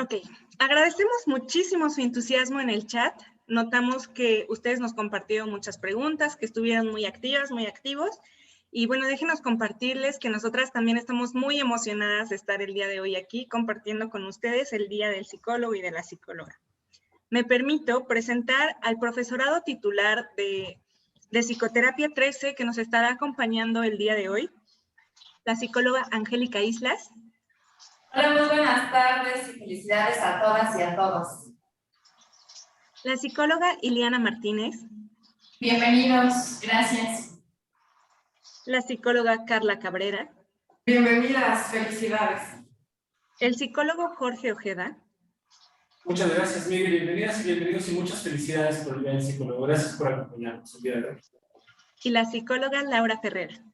Ok, agradecemos muchísimo su entusiasmo en el chat. Notamos que ustedes nos compartieron muchas preguntas, que estuvieron muy activas, muy activos. Y bueno, déjenos compartirles que nosotras también estamos muy emocionadas de estar el día de hoy aquí compartiendo con ustedes el Día del Psicólogo y de la Psicóloga. Me permito presentar al profesorado titular de Psicoterapia 13 que nos estará acompañando el día de hoy, la psicóloga Angélica Islas. Hola, muy buenas tardes y felicidades a todas y a todos. La psicóloga Iliana Martínez. Bienvenidos, gracias. La psicóloga Carla Cabrera. Bienvenidas, felicidades. El psicólogo Jorge Ojeda. Muchas gracias, Miguel. Bienvenidas y bienvenidos y muchas felicidades por el Día del Psicólogo. Gracias por acompañarnos el día de hoy. Y la psicóloga Laura Ferrera.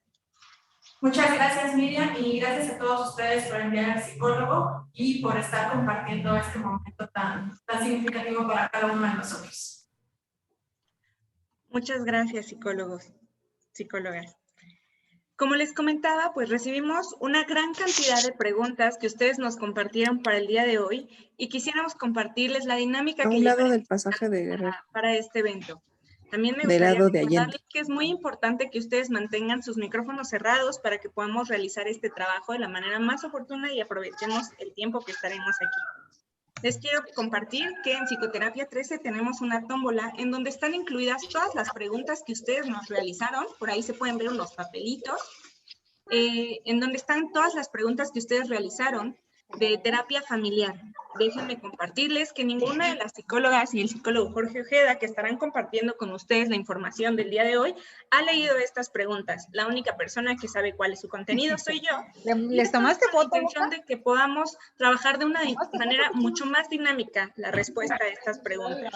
Muchas gracias, Miriam, y gracias a todos ustedes por enviar al psicólogo y por estar compartiendo este momento tan significativo para cada uno de nosotros. Muchas gracias, psicólogos, psicólogas. Como les comentaba, pues recibimos una gran cantidad de preguntas que ustedes nos compartieron para el día de hoy y quisiéramos compartirles la dinámica a que un lado del pasaje de Guerrero para este evento. También me del gustaría lado de recordarles Allende, que es muy importante que ustedes mantengan sus micrófonos cerrados para que podamos realizar este trabajo de la manera más oportuna y aprovechemos el tiempo que estaremos aquí. Les quiero compartir que en Psicoterapia 13 tenemos una tómbola en donde están incluidas todas las preguntas que ustedes nos realizaron. Por ahí se pueden ver unos papelitos, en donde están todas las preguntas que ustedes realizaron de terapia familiar. Déjenme compartirles que ninguna de las psicólogas y el psicólogo Jorge Ojeda, que estarán compartiendo con ustedes la información del día de hoy, ha leído estas preguntas. La única persona que sabe cuál es su contenido soy yo. ¿Les tomaste foto? La intención de que podamos trabajar de una manera mucho más dinámica la respuesta a estas preguntas.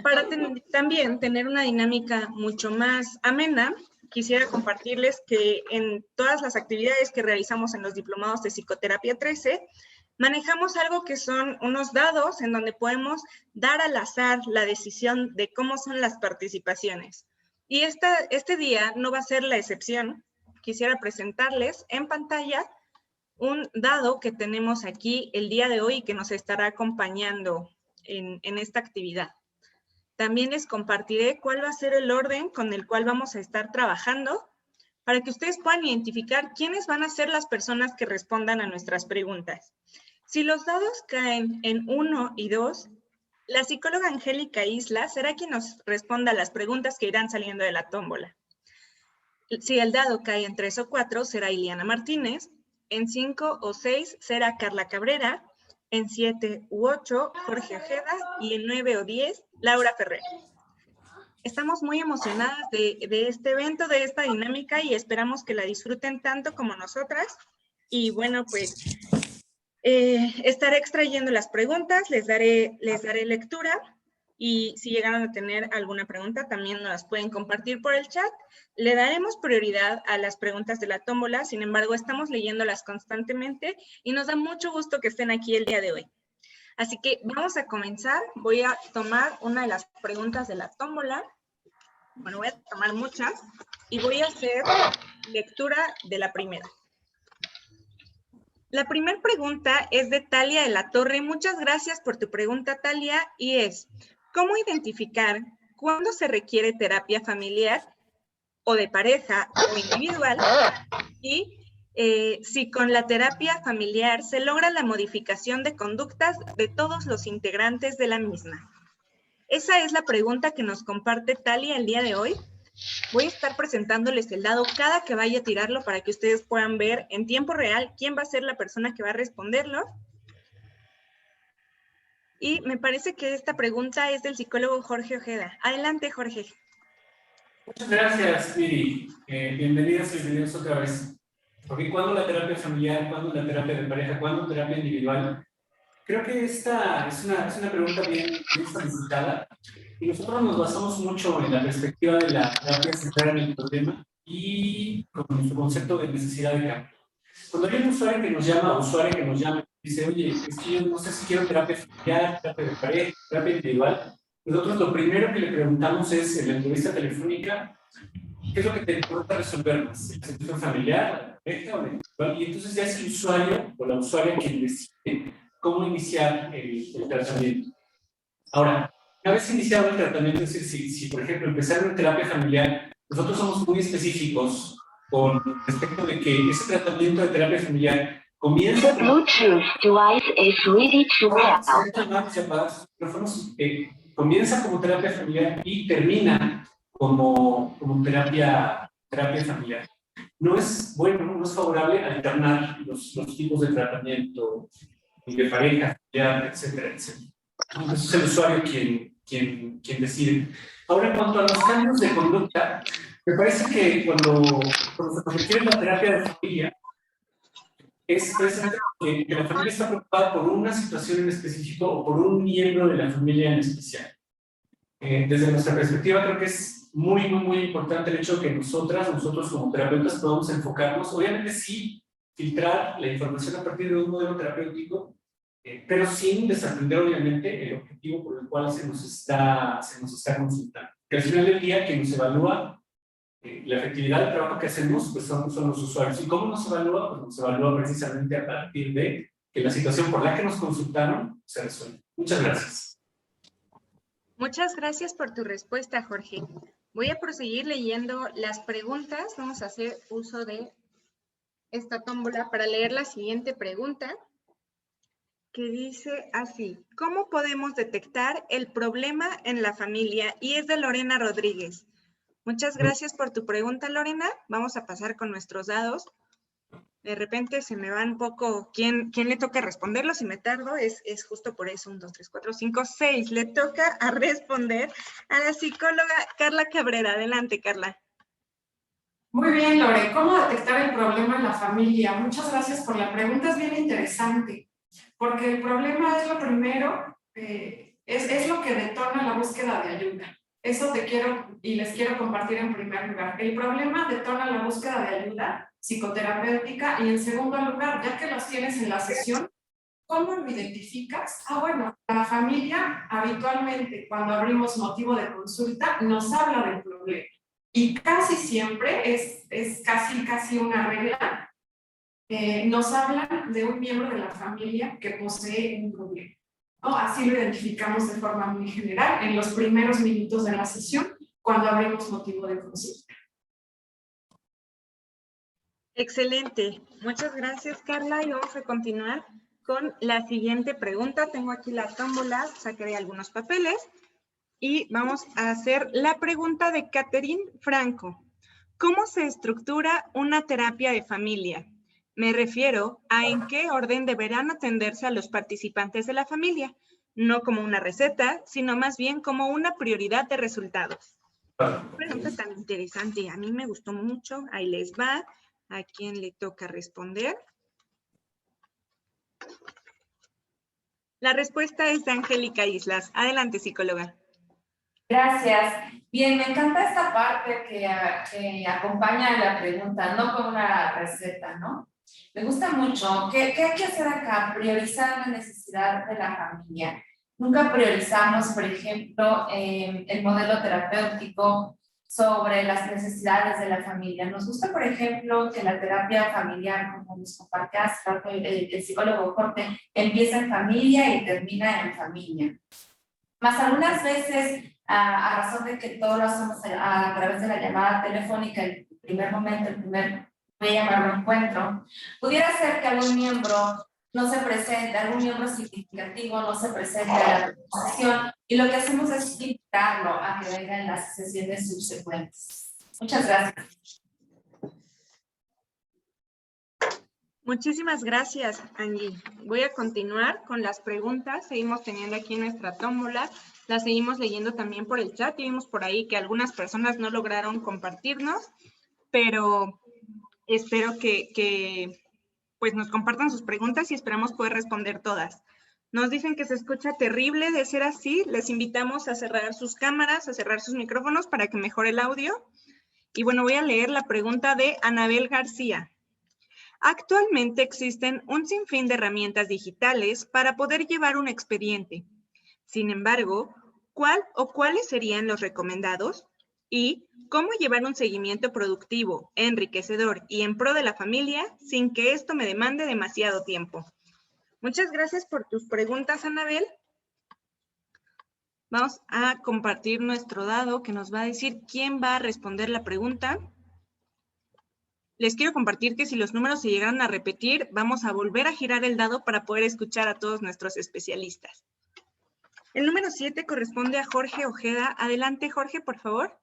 Para también tener una dinámica mucho más amena, quisiera compartirles que en todas las actividades que realizamos en los diplomados de Psicoterapia 13, manejamos algo que son unos dados en donde podemos dar al azar la decisión de cómo son las participaciones. Y este día no va a ser la excepción. Quisiera presentarles en pantalla un dado que tenemos aquí el día de hoy y que nos estará acompañando en esta actividad. También les compartiré cuál va a ser el orden con el cual vamos a estar trabajando para que ustedes puedan identificar quiénes van a ser las personas que respondan a nuestras preguntas. Si los dados caen en 1 y 2, la psicóloga Angélica Isla será quien nos responda a las preguntas que irán saliendo de la tómbola. Si el dado cae en 3 o 4, será Iliana Martínez. En 5 o 6 será Carla Cabrera. En 7 u 8, Jorge Ojeda, y en 9 o 10, Laura Ferrer. Estamos muy emocionadas de este evento, de esta dinámica, y esperamos que la disfruten tanto como nosotras. Y bueno, pues estaré extrayendo las preguntas, les daré lectura, y si llegaron a tener alguna pregunta, también nos las pueden compartir por el chat. Le daremos prioridad a las preguntas de la tómbola, sin embargo, estamos leyéndolas constantemente y nos da mucho gusto que estén aquí el día de hoy. Así que vamos a comenzar. Voy a tomar una de las preguntas de la tómbola. Bueno, voy a tomar muchas y voy a hacer lectura de la primera. La primera pregunta es de Talia de la Torre. Muchas gracias por tu pregunta, Talia, y es: ¿cómo identificar cuándo se requiere terapia familiar o de pareja o individual? Y si con la terapia familiar se logra la modificación de conductas de todos los integrantes de la misma. Esa es la pregunta que nos comparte Talia el día de hoy. Voy a estar presentándoles el dado cada que vaya a tirarlo para que ustedes puedan ver en tiempo real quién va a ser la persona que va a responderlo. Y me parece que esta pregunta es del psicólogo Jorge Ojeda. Adelante, Jorge. Muchas gracias, Miri. Bienvenidas y bienvenidos otra vez. Porque ¿cuándo la terapia familiar? ¿Cuándo la terapia de pareja? ¿Cuándo terapia individual? Creo que esta es una pregunta bien solicitada y nosotros nos basamos mucho en la perspectiva de la terapia centrada en el problema y con nuestro concepto de necesidad de cambio. Cuando hay un usuario que nos llama, dice, oye, es que yo no sé si quiero terapia familiar, terapia de pareja, terapia individual, nosotros lo primero que le preguntamos es en la entrevista telefónica, ¿qué es lo que te importa resolver más? ¿La situación familiar, la pareja o la individual? Y entonces ya es el usuario o la usuaria quien decide cómo iniciar el tratamiento. Ahora, una vez iniciado el tratamiento, es decir, si por ejemplo empezar una terapia familiar, nosotros somos muy específicos con respecto de que ese tratamiento de terapia familiar comienza... The Bluetooth device is ready to pair. Comienza como terapia familiar y termina como terapia familiar. No es bueno, no es favorable alternar los tipos de tratamiento de pareja, familiar, etcétera, etcétera. Entonces es el usuario quien decide. Ahora, en cuanto a los cambios de conducta, me parece que cuando se refiere a la terapia de familia, es precisamente que la familia está preocupada por una situación en específico o por un miembro de la familia en especial. Desde nuestra perspectiva, creo que es muy importante el hecho de que nosotros como terapeutas podamos enfocarnos, obviamente sí, filtrar la información a partir de un modelo terapéutico, pero sin desatender obviamente el objetivo por el cual se nos está consultando. Que al final del día, quien nos evalúa la efectividad del trabajo que hacemos, pues son los usuarios. ¿Y cómo nos evalúa? Pues nos evalúa precisamente a partir de que la situación por la que nos consultaron se resuelve. Muchas gracias. Muchas gracias por tu respuesta, Jorge. Voy a proseguir leyendo las preguntas. Vamos a hacer uso de esta tómbola para leer la siguiente pregunta, que dice así: ¿cómo podemos detectar el problema en la familia? Y es de Lorena Rodríguez. Muchas gracias por tu pregunta, Lorena. Vamos a pasar con nuestros dados. De repente se me va un poco quién le toca responderlo. Si me tardo, es justo por eso. 1, 2, 3, 4, 5, 6. Le toca a responder a la psicóloga Carla Cabrera. Adelante, Carla. Muy bien, Lore. ¿Cómo detectar el problema en la familia? Muchas gracias por la pregunta. Es bien interesante, porque el problema es lo primero, es lo que detona la búsqueda de ayuda. Eso te quiero y les quiero compartir en primer lugar. El problema detona la búsqueda de ayuda psicoterapéutica y en segundo lugar, ya que los tienes en la sesión, ¿cómo lo identificas? Bueno, la familia habitualmente cuando abrimos motivo de consulta nos habla del problema y casi siempre es casi una regla, nos hablan de un miembro de la familia que posee un problema. ¿No? Así lo identificamos de forma muy general en los primeros minutos de la sesión cuando abrimos motivo de consulta. Excelente. Muchas gracias, Carla. Y vamos a continuar con la siguiente pregunta. Tengo aquí la tómbola, saqué algunos papeles y vamos a hacer la pregunta de Catherine Franco. ¿Cómo se estructura una terapia de familia? Me refiero a en qué orden deberán atenderse a los participantes de la familia, no como una receta, sino más bien como una prioridad de resultados. Pregunta tan interesante, a mí me gustó mucho. Ahí les va. ¿A quién le toca responder? La respuesta es de Angélica Islas. Adelante, psicóloga. Gracias. Bien, me encanta esta parte que acompaña a la pregunta, no con una receta, ¿no? Me gusta mucho. ¿Qué hay que hacer acá? Priorizar la necesidad de la familia. Nunca priorizamos, por ejemplo, el modelo terapéutico sobre las necesidades de la familia. Nos gusta, por ejemplo, que la terapia familiar, como nos compartió el psicólogo Jorge, empieza en familia y termina en familia. Más algunas veces, a razón de que todo lo hacemos a través de la llamada telefónica, el primer momento, voy a llamarlo encuentro, pudiera ser que algún miembro no se presente, algún miembro significativo no se presente a la sesión y lo que hacemos es invitarlo a que venga en las sesiones subsecuentes. Muchas gracias. Muchísimas gracias, Angie. Voy a continuar con las preguntas. Seguimos teniendo aquí nuestra tómbola. Las seguimos leyendo también por el chat. Y vimos por ahí que algunas personas no lograron compartirnos, pero espero que pues nos compartan sus preguntas y esperamos poder responder todas. Nos dicen que se escucha terrible. De ser así, les invitamos a cerrar sus cámaras, a cerrar sus micrófonos para que mejore el audio. Y bueno, voy a leer la pregunta de Anabel García. Actualmente existen un sinfín de herramientas digitales para poder llevar un expediente. Sin embargo, ¿cuál o cuáles serían los recomendados? y cómo llevar un seguimiento productivo, enriquecedor y en pro de la familia sin que esto me demande demasiado tiempo. Muchas gracias por tus preguntas, Anabel. Vamos a compartir nuestro dado que nos va a decir quién va a responder la pregunta. Les quiero compartir que si los números se llegaran a repetir, vamos a volver a girar el dado para poder escuchar a todos nuestros especialistas. El número 7 corresponde a Jorge Ojeda. Adelante, Jorge, por favor.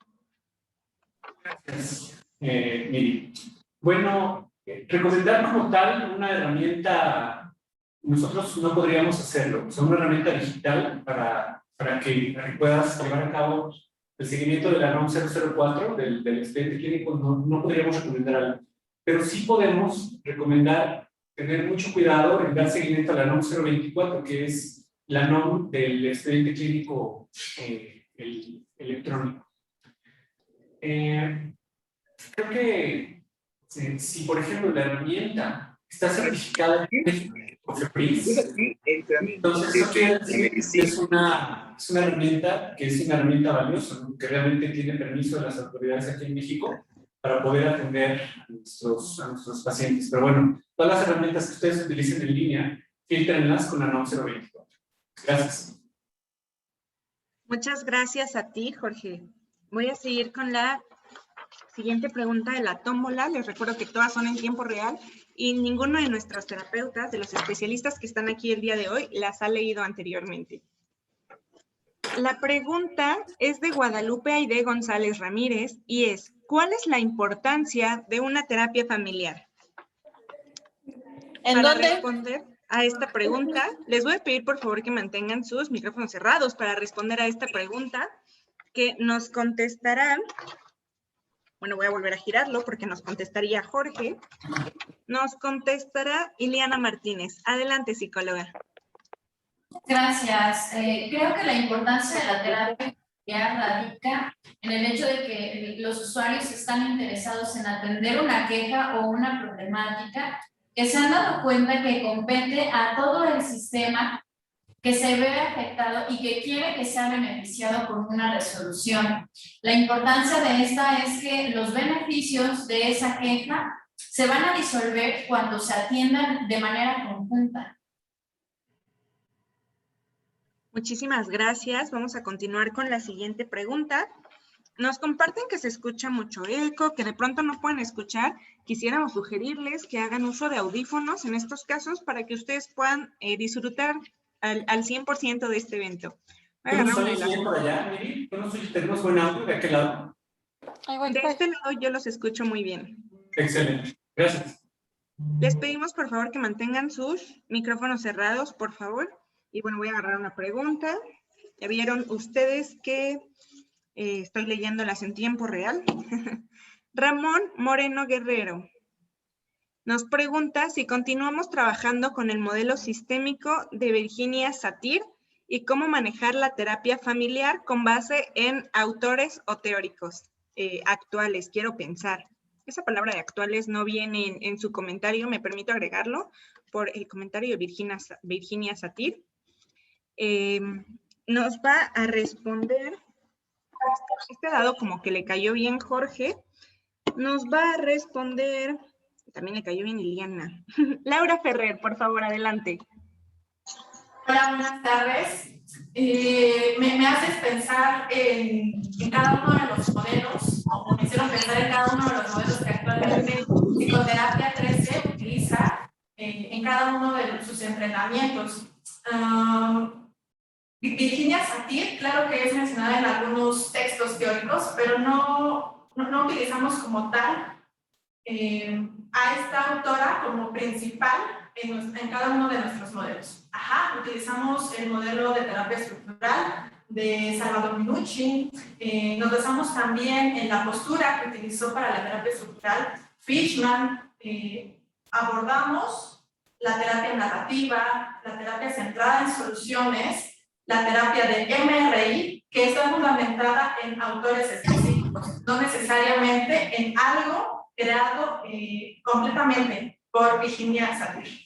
Gracias, Miri. Bueno, recomendar como tal una herramienta, nosotros no podríamos hacerlo. Es una herramienta digital para que puedas llevar a cabo el seguimiento de la NOM 004 del expediente clínico. No podríamos recomendar algo, pero sí podemos recomendar tener mucho cuidado en dar seguimiento a la NOM 024, que es la NOM del expediente clínico electrónico. Creo que si, por ejemplo, la herramienta está certificada por FEPRIS, entonces eso quiere decir que es una herramienta que es una herramienta valiosa, ¿no? Que realmente tiene permiso de las autoridades aquí en México para poder atender a nuestros pacientes. Pero bueno, todas las herramientas que ustedes utilicen en línea, filtrenlas con la NOM 024. Gracias. Muchas gracias a ti, Jorge. Voy a seguir con la siguiente pregunta de la tómbola. Les recuerdo que todas son en tiempo real y ninguno de nuestros terapeutas, de los especialistas que están aquí el día de hoy, las ha leído anteriormente. La pregunta es de Guadalupe Aide González Ramírez y es: ¿cuál es la importancia de una terapia familiar? Para responder a esta pregunta, les voy a pedir por favor que mantengan sus micrófonos cerrados para responder a esta pregunta, que nos contestarán. Bueno, voy a volver a girarlo porque nos contestaría Jorge. Nos contestará Ileana Martínez. Adelante, psicóloga. Gracias. Creo que la importancia de la terapia radica en el hecho de que los usuarios están interesados en atender una queja o una problemática que se han dado cuenta que compete a todo el sistema, que se ve afectado y que quiere que sea beneficiado con una resolución. La importancia de esta es que los beneficios de esa queja se van a disolver cuando se atiendan de manera conjunta. Muchísimas gracias. Vamos a continuar con la siguiente pregunta. Nos comparten que se escucha mucho eco, que de pronto no pueden escuchar. Quisiéramos sugerirles que hagan uso de audífonos en estos casos para que ustedes puedan disfrutar al 100% de este evento. ¿Tenemos bien por allá, Miri? ¿Tenemos buen audio de aquel lado? De este lado yo los escucho muy bien. Excelente. Gracias. Les pedimos por favor que mantengan sus micrófonos cerrados, por favor. Y bueno, voy a agarrar una pregunta. Ya vieron ustedes que estoy leyéndolas en tiempo real. Ramón Moreno Guerrero nos pregunta si continuamos trabajando con el modelo sistémico de Virginia Satir y cómo manejar la terapia familiar con base en autores o teóricos actuales, quiero pensar. Esa palabra de actuales no viene en su comentario, me permito agregarlo por el comentario de Virginia Satir. Nos va a responder, este dado como que le cayó bien Jorge, nos va a responder, también le cayó bien Ileana. Laura Ferrer, por favor, adelante. Hola, buenas tardes. Me haces pensar en cada uno de los modelos, o me hicieron pensar en cada uno de los modelos que actualmente Psicoterapia 13 utiliza en cada uno de sus entrenamientos. Virginia Satir, claro que es mencionada en algunos textos teóricos, pero no utilizamos como tal a esta autora como principal en cada uno de nuestros modelos. Utilizamos el modelo de terapia estructural de Salvador Minucci, nos basamos también en la postura que utilizó para la terapia estructural Fishman, abordamos la terapia narrativa, la terapia centrada en soluciones, la terapia de MRI, que está fundamentada en autores específicos, no necesariamente en algo creado completamente por Virginia Satir.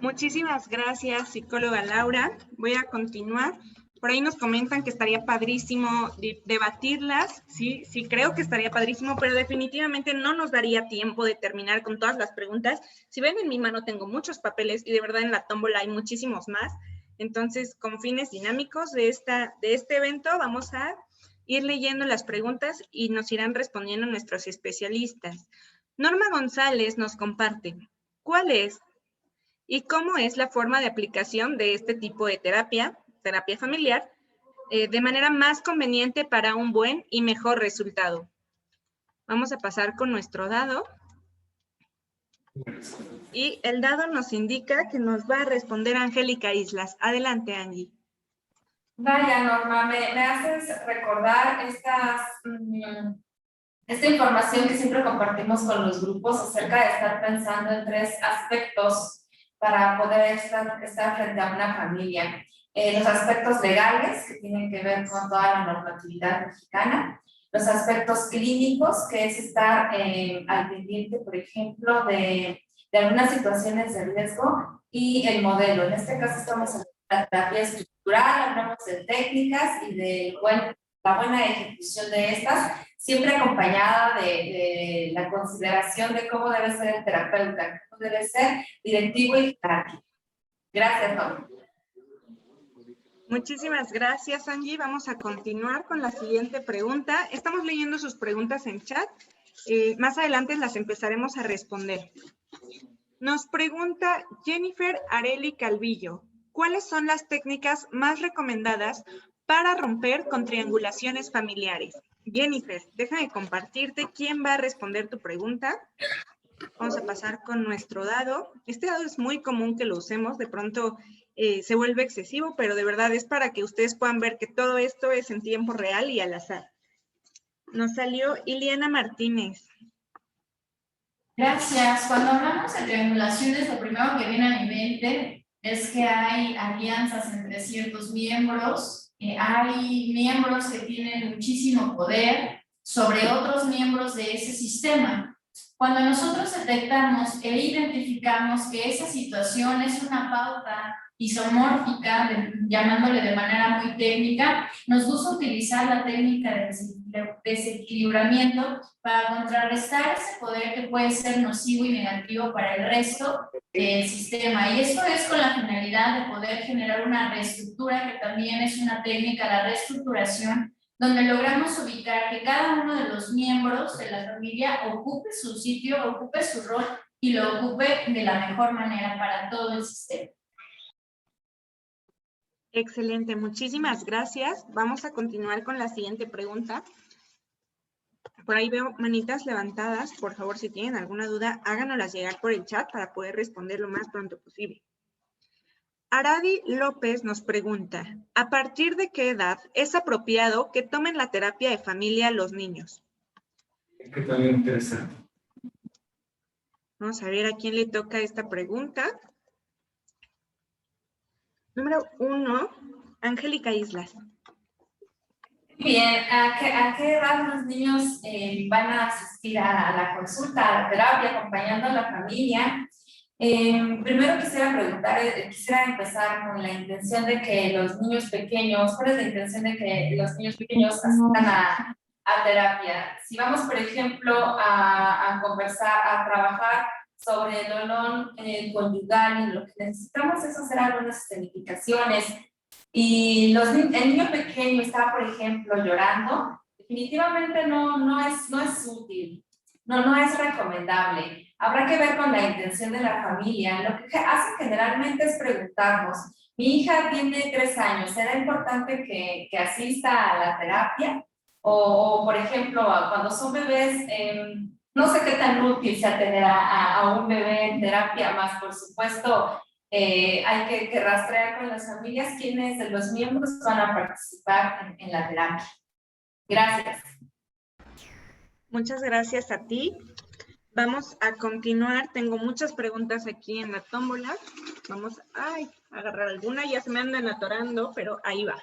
Muchísimas gracias, psicóloga Laura. Voy a continuar. Por ahí nos comentan que estaría padrísimo debatirlas. Sí, sí, creo que estaría padrísimo, pero definitivamente no nos daría tiempo de terminar con todas las preguntas. Si ven, en mi mano tengo muchos papeles y de verdad en la tómbola hay muchísimos más. Entonces, con fines dinámicos de este evento, vamos a ir leyendo las preguntas y nos irán respondiendo nuestros especialistas. Norma González nos comparte, ¿cuál es y cómo es la forma de aplicación de este tipo de terapia familiar, de manera más conveniente para un buen y mejor resultado? Vamos a pasar con nuestro dado. Y el dado nos indica que nos va a responder Angélica Islas. Adelante, Angie. Vaya, Norma, me haces recordar esta información que siempre compartimos con los grupos acerca de estar pensando en 3 aspectos para poder estar frente a una familia. Los aspectos legales, que tienen que ver con toda la normatividad mexicana, los aspectos clínicos, que es estar al pendiente, por ejemplo, de algunas situaciones de riesgo, y el modelo. En este caso estamos en la terapia estructural, hablamos de técnicas y de la buena ejecución de estas, siempre acompañada de la consideración de cómo debe ser el terapeuta, cómo debe ser directivo y jerárquico. Gracias, Norma. Muchísimas gracias, Angie. Vamos a continuar con la siguiente pregunta. Estamos leyendo sus preguntas en chat. Más adelante las empezaremos a responder. Nos pregunta Jennifer Areli Calvillo, ¿cuáles son las técnicas más recomendadas para romper con triangulaciones familiares? Jennifer, déjame compartirte quién va a responder tu pregunta. Vamos a pasar con nuestro dado. Este dado es muy común que lo usemos, de pronto se vuelve excesivo, pero de verdad es para que ustedes puedan ver que todo esto es en tiempo real y al azar. Nos salió Iliana Martínez. Gracias. Cuando hablamos de triangulaciones, lo primero que viene a mi mente es que hay alianzas entre ciertos miembros, hay miembros que tienen muchísimo poder sobre otros miembros de ese sistema. Cuando nosotros detectamos e identificamos que esa situación es una pauta isomórfica, llamándole de manera muy técnica, nos gusta utilizar la técnica de desequilibramiento para contrarrestar ese poder que puede ser nocivo y negativo para el resto del sistema. Y esto es con la finalidad de poder generar una reestructura, que también es una técnica, la reestructuración, donde logramos ubicar que cada uno de los miembros de la familia ocupe su sitio, ocupe su rol y lo ocupe de la mejor manera para todo el sistema. Excelente, muchísimas gracias. Vamos a continuar con la siguiente pregunta. Por ahí veo manitas levantadas. Por favor, si tienen alguna duda, háganoslas llegar por el chat para poder responder lo más pronto posible. Aradi López nos pregunta, ¿a partir de qué edad es apropiado que tomen la terapia de familia los niños? Que también interesante. Vamos a ver a quién le toca esta pregunta. Número 1, Angélica Islas. Bien, ¿a qué edad los niños van a asistir a la consulta, a la terapia, acompañando a la familia? Primero quisiera empezar con la intención de que los niños pequeños, ¿cuál es la intención de que los niños pequeños asistan a terapia? Si vamos, por ejemplo, a conversar, a trabajar sobre el dolor conyugal, y lo que necesitamos es hacer algunas escenificaciones, y el niño pequeño está, por ejemplo, llorando, definitivamente no es útil, no es recomendable. Habrá que ver con la intención de la familia. Lo que hace generalmente es preguntarnos, mi hija tiene 3 años, ¿será importante que asista a la terapia? O por ejemplo, cuando son bebés, no sé qué tan útil sea tener a un bebé en terapia, más por supuesto, hay que rastrear con las familias quiénes de los miembros van a participar en la terapia. Gracias. Muchas gracias a ti. Vamos a continuar. Tengo muchas preguntas aquí en la tómbola. Vamos a agarrar alguna. Ya se me andan atorando, pero ahí va.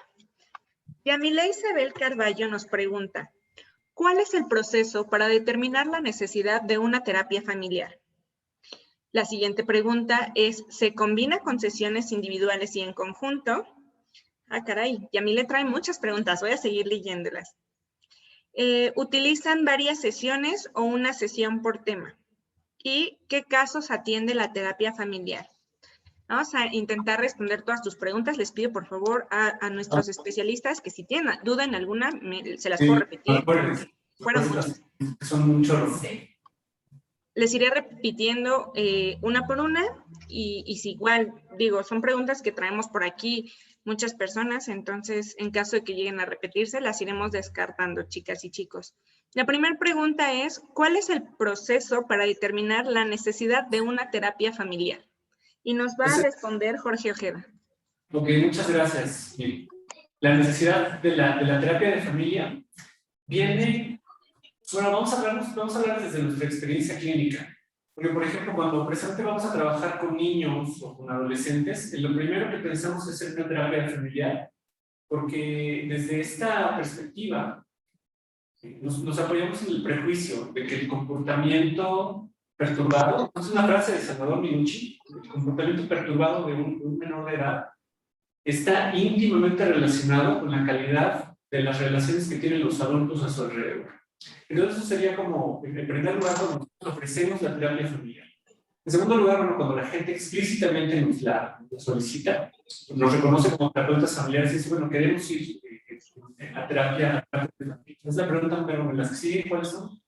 Yamila Isabel Carballo nos pregunta, ¿cuál es el proceso para determinar la necesidad de una terapia familiar? La siguiente pregunta es, ¿se combina con sesiones individuales y en conjunto? Ah, caray, y a mí le traen muchas preguntas, voy a seguir leyéndolas. ¿Utilizan varias sesiones o una sesión por tema? ¿Y qué casos atiende la terapia familiar? Vamos a intentar responder todas tus preguntas. Les pido por favor a nuestros especialistas que si tienen duda en alguna, se las puedo repetir. Fueron muchas. Son muchos. Les iré repitiendo una por una y si igual, digo, son preguntas que traemos por aquí muchas personas, entonces en caso de que lleguen a repetirse, las iremos descartando, chicas y chicos. La primera pregunta es, ¿cuál es el proceso para determinar la necesidad de una terapia familiar? Y nos va a responder Jorge Ojeda. Ok, muchas gracias. La necesidad de la terapia de familia viene, bueno, vamos a hablar desde nuestra experiencia clínica. Porque, por ejemplo, cuando precisamente vamos a trabajar con niños o con adolescentes, lo primero que pensamos es hacer una terapia familiar, porque desde esta perspectiva nos apoyamos en el prejuicio de que el comportamiento perturbado, es una frase de Salvador Minucci, el comportamiento perturbado de un menor de edad está íntimamente relacionado con la calidad de las relaciones que tienen los adultos a su alrededor. Entonces eso sería como, en primer lugar, cuando nosotros ofrecemos la terapia familiar. En segundo lugar, bueno, cuando la gente explícitamente nos la solicita, nos reconoce como terapeutas familiares y dice, bueno, queremos ir a terapia familiar. Es la pregunta, pero las que siguen, ¿cuáles son?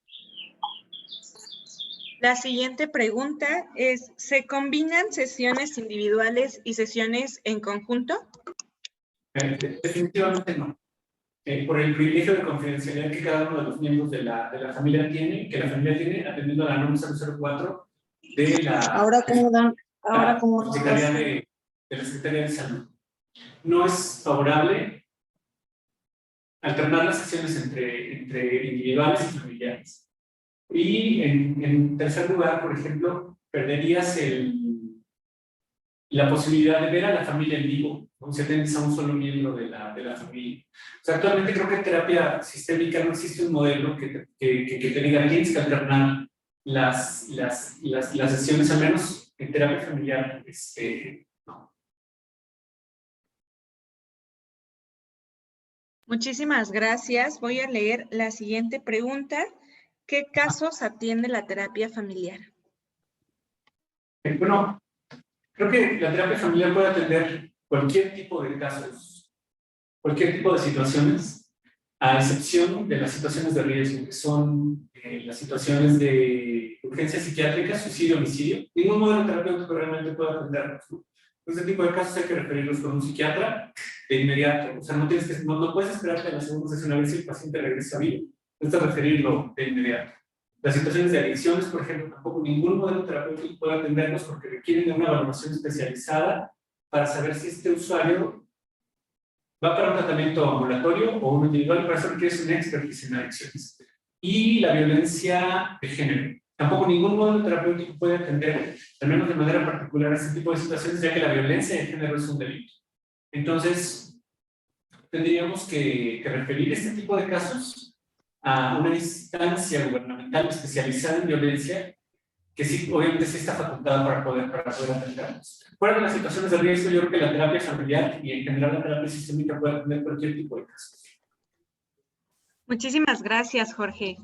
La siguiente pregunta es, ¿se combinan sesiones individuales y sesiones en conjunto? Definitivamente no. Por el privilegio de confidencialidad que cada uno de los miembros de la familia tiene, que la familia tiene, atendiendo a la norma 004 de la Secretaría de Salud. No es favorable alternar las sesiones entre individuales y familiares. Y en tercer lugar, por ejemplo, perderías la posibilidad de ver a la familia en vivo, ¿no? Si atendes a un solo miembro de la familia. O sea, actualmente creo que en terapia sistémica no existe un modelo que te diga tienes que alternar las sesiones, al menos en terapia familiar, no. Muchísimas gracias. Voy a leer la siguiente pregunta. ¿Qué casos atiende la terapia familiar? Bueno, creo que la terapia familiar puede atender cualquier tipo de casos, cualquier tipo de situaciones, a excepción de las situaciones de riesgo, que son las situaciones de urgencia psiquiátrica, suicidio, homicidio. Ningún modelo terapéutico realmente puede atenderlos, ¿no? Este tipo de casos hay que referirlos con un psiquiatra de inmediato. O sea, no puedes esperarte a la segunda sesión a ver si el paciente regresa vivo. Necesitas referirlo de inmediato. Las situaciones de adicciones, por ejemplo, tampoco ningún modelo terapéutico puede atenderlos porque requieren de una valoración especializada para saber si este usuario va para un tratamiento ambulatorio o un individual, y para eso requieres una expertise en adicciones. Y la violencia de género. Tampoco ningún modelo terapéutico puede atender, al menos de manera particular, este tipo de situaciones, ya que la violencia de género es un delito. Entonces, tendríamos que referir este tipo de casos a una instancia gubernamental especializada en violencia, que sí, obviamente sí está facultada para poder atenderlos. Fuera de las situaciones de riesgo, yo creo que la terapia familiar y en general la terapia sistémica puede atender cualquier tipo de casos. Muchísimas gracias, Jorge.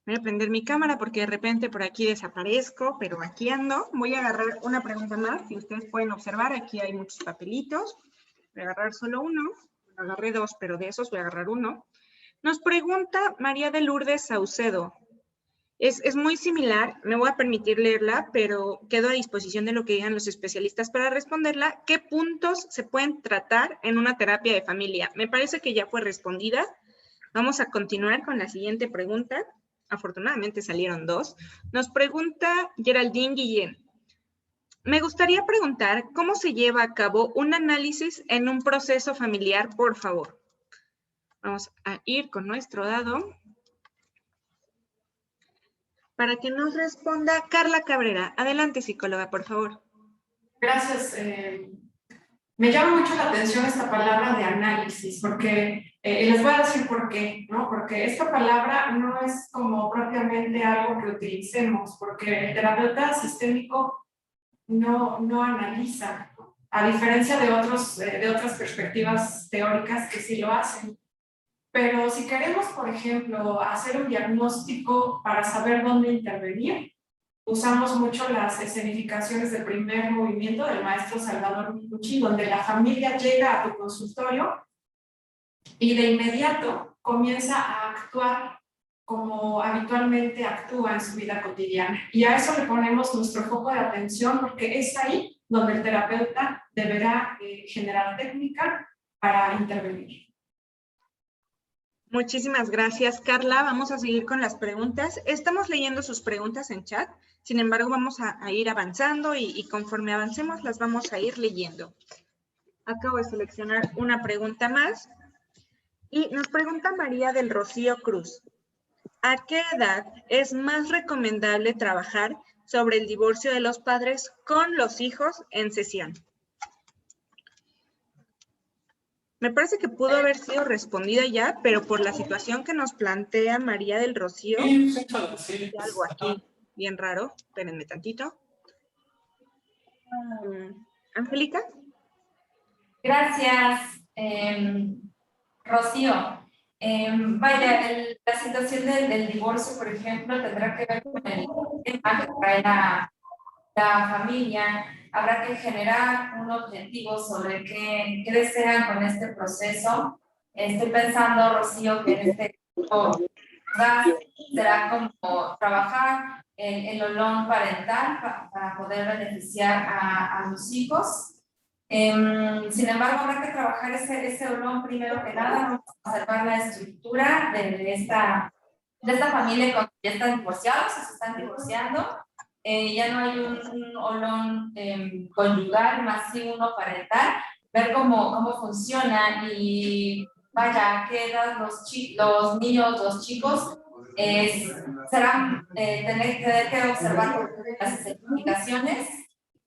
Voy a prender mi cámara porque de repente por aquí desaparezco, pero aquí ando. Voy a agarrar una pregunta más. Si ustedes pueden observar, aquí hay muchos papelitos. Voy a agarrar solo uno. Agarré dos, pero de esos voy a agarrar uno. Nos pregunta María de Lourdes Saucedo. Es muy similar, me voy a permitir leerla, pero quedo a disposición de lo que digan los especialistas para responderla. ¿Qué puntos se pueden tratar en una terapia de familia? Me parece que ya fue respondida. Vamos a continuar con la siguiente pregunta. Afortunadamente salieron dos. Nos pregunta Geraldine Guillén. Me gustaría preguntar cómo se lleva a cabo un análisis en un proceso familiar, por favor. Vamos a ir con nuestro dado para que nos responda Carla Cabrera. Adelante, psicóloga, por favor. Gracias. Me llama mucho la atención esta palabra de análisis, porque les voy a decir por qué, ¿no? Porque esta palabra no es como propiamente algo que utilicemos, porque el terapeuta sistémico no analiza. a diferencia de otras perspectivas teóricas que sí lo hacen. Pero si queremos, por ejemplo, hacer un diagnóstico para saber dónde intervenir, usamos mucho las escenificaciones del primer movimiento del maestro Salvador Minuchin, donde la familia llega a tu consultorio y de inmediato comienza a actuar como habitualmente actúa en su vida cotidiana. Y a eso le ponemos nuestro foco de atención porque es ahí donde el terapeuta deberá generar técnica para intervenir. Muchísimas gracias, Carla. Vamos a seguir con las preguntas. Estamos leyendo sus preguntas en chat, sin embargo, vamos a ir avanzando y conforme avancemos las vamos a ir leyendo. Acabo de seleccionar una pregunta más y nos pregunta María del Rocío Cruz. ¿A qué edad es más recomendable trabajar sobre el divorcio de los padres con los hijos en sesión? Me parece que pudo haber sido respondida ya, pero por la situación que nos plantea María del Rocío, hay algo aquí bien raro. Espérenme tantito. Angélica. Gracias, Rocío. Vaya, la situación del divorcio, por ejemplo, tendrá que ver con el tema que trae la familia. Habrá que generar un objetivo sobre qué desean con este proceso. Estoy pensando, Rocío, que en este caso será como trabajar el olón parental para poder beneficiar a los hijos. Sin embargo, habrá que trabajar ese olón primero que nada. Vamos a observar la estructura de esta familia cuando ya están divorciados o se están divorciando. Ya no hay un olón conyugal, más sí uno parental, ver cómo funciona y vaya, a qué edad los niños, los chicos, serán tener que observar las certificaciones,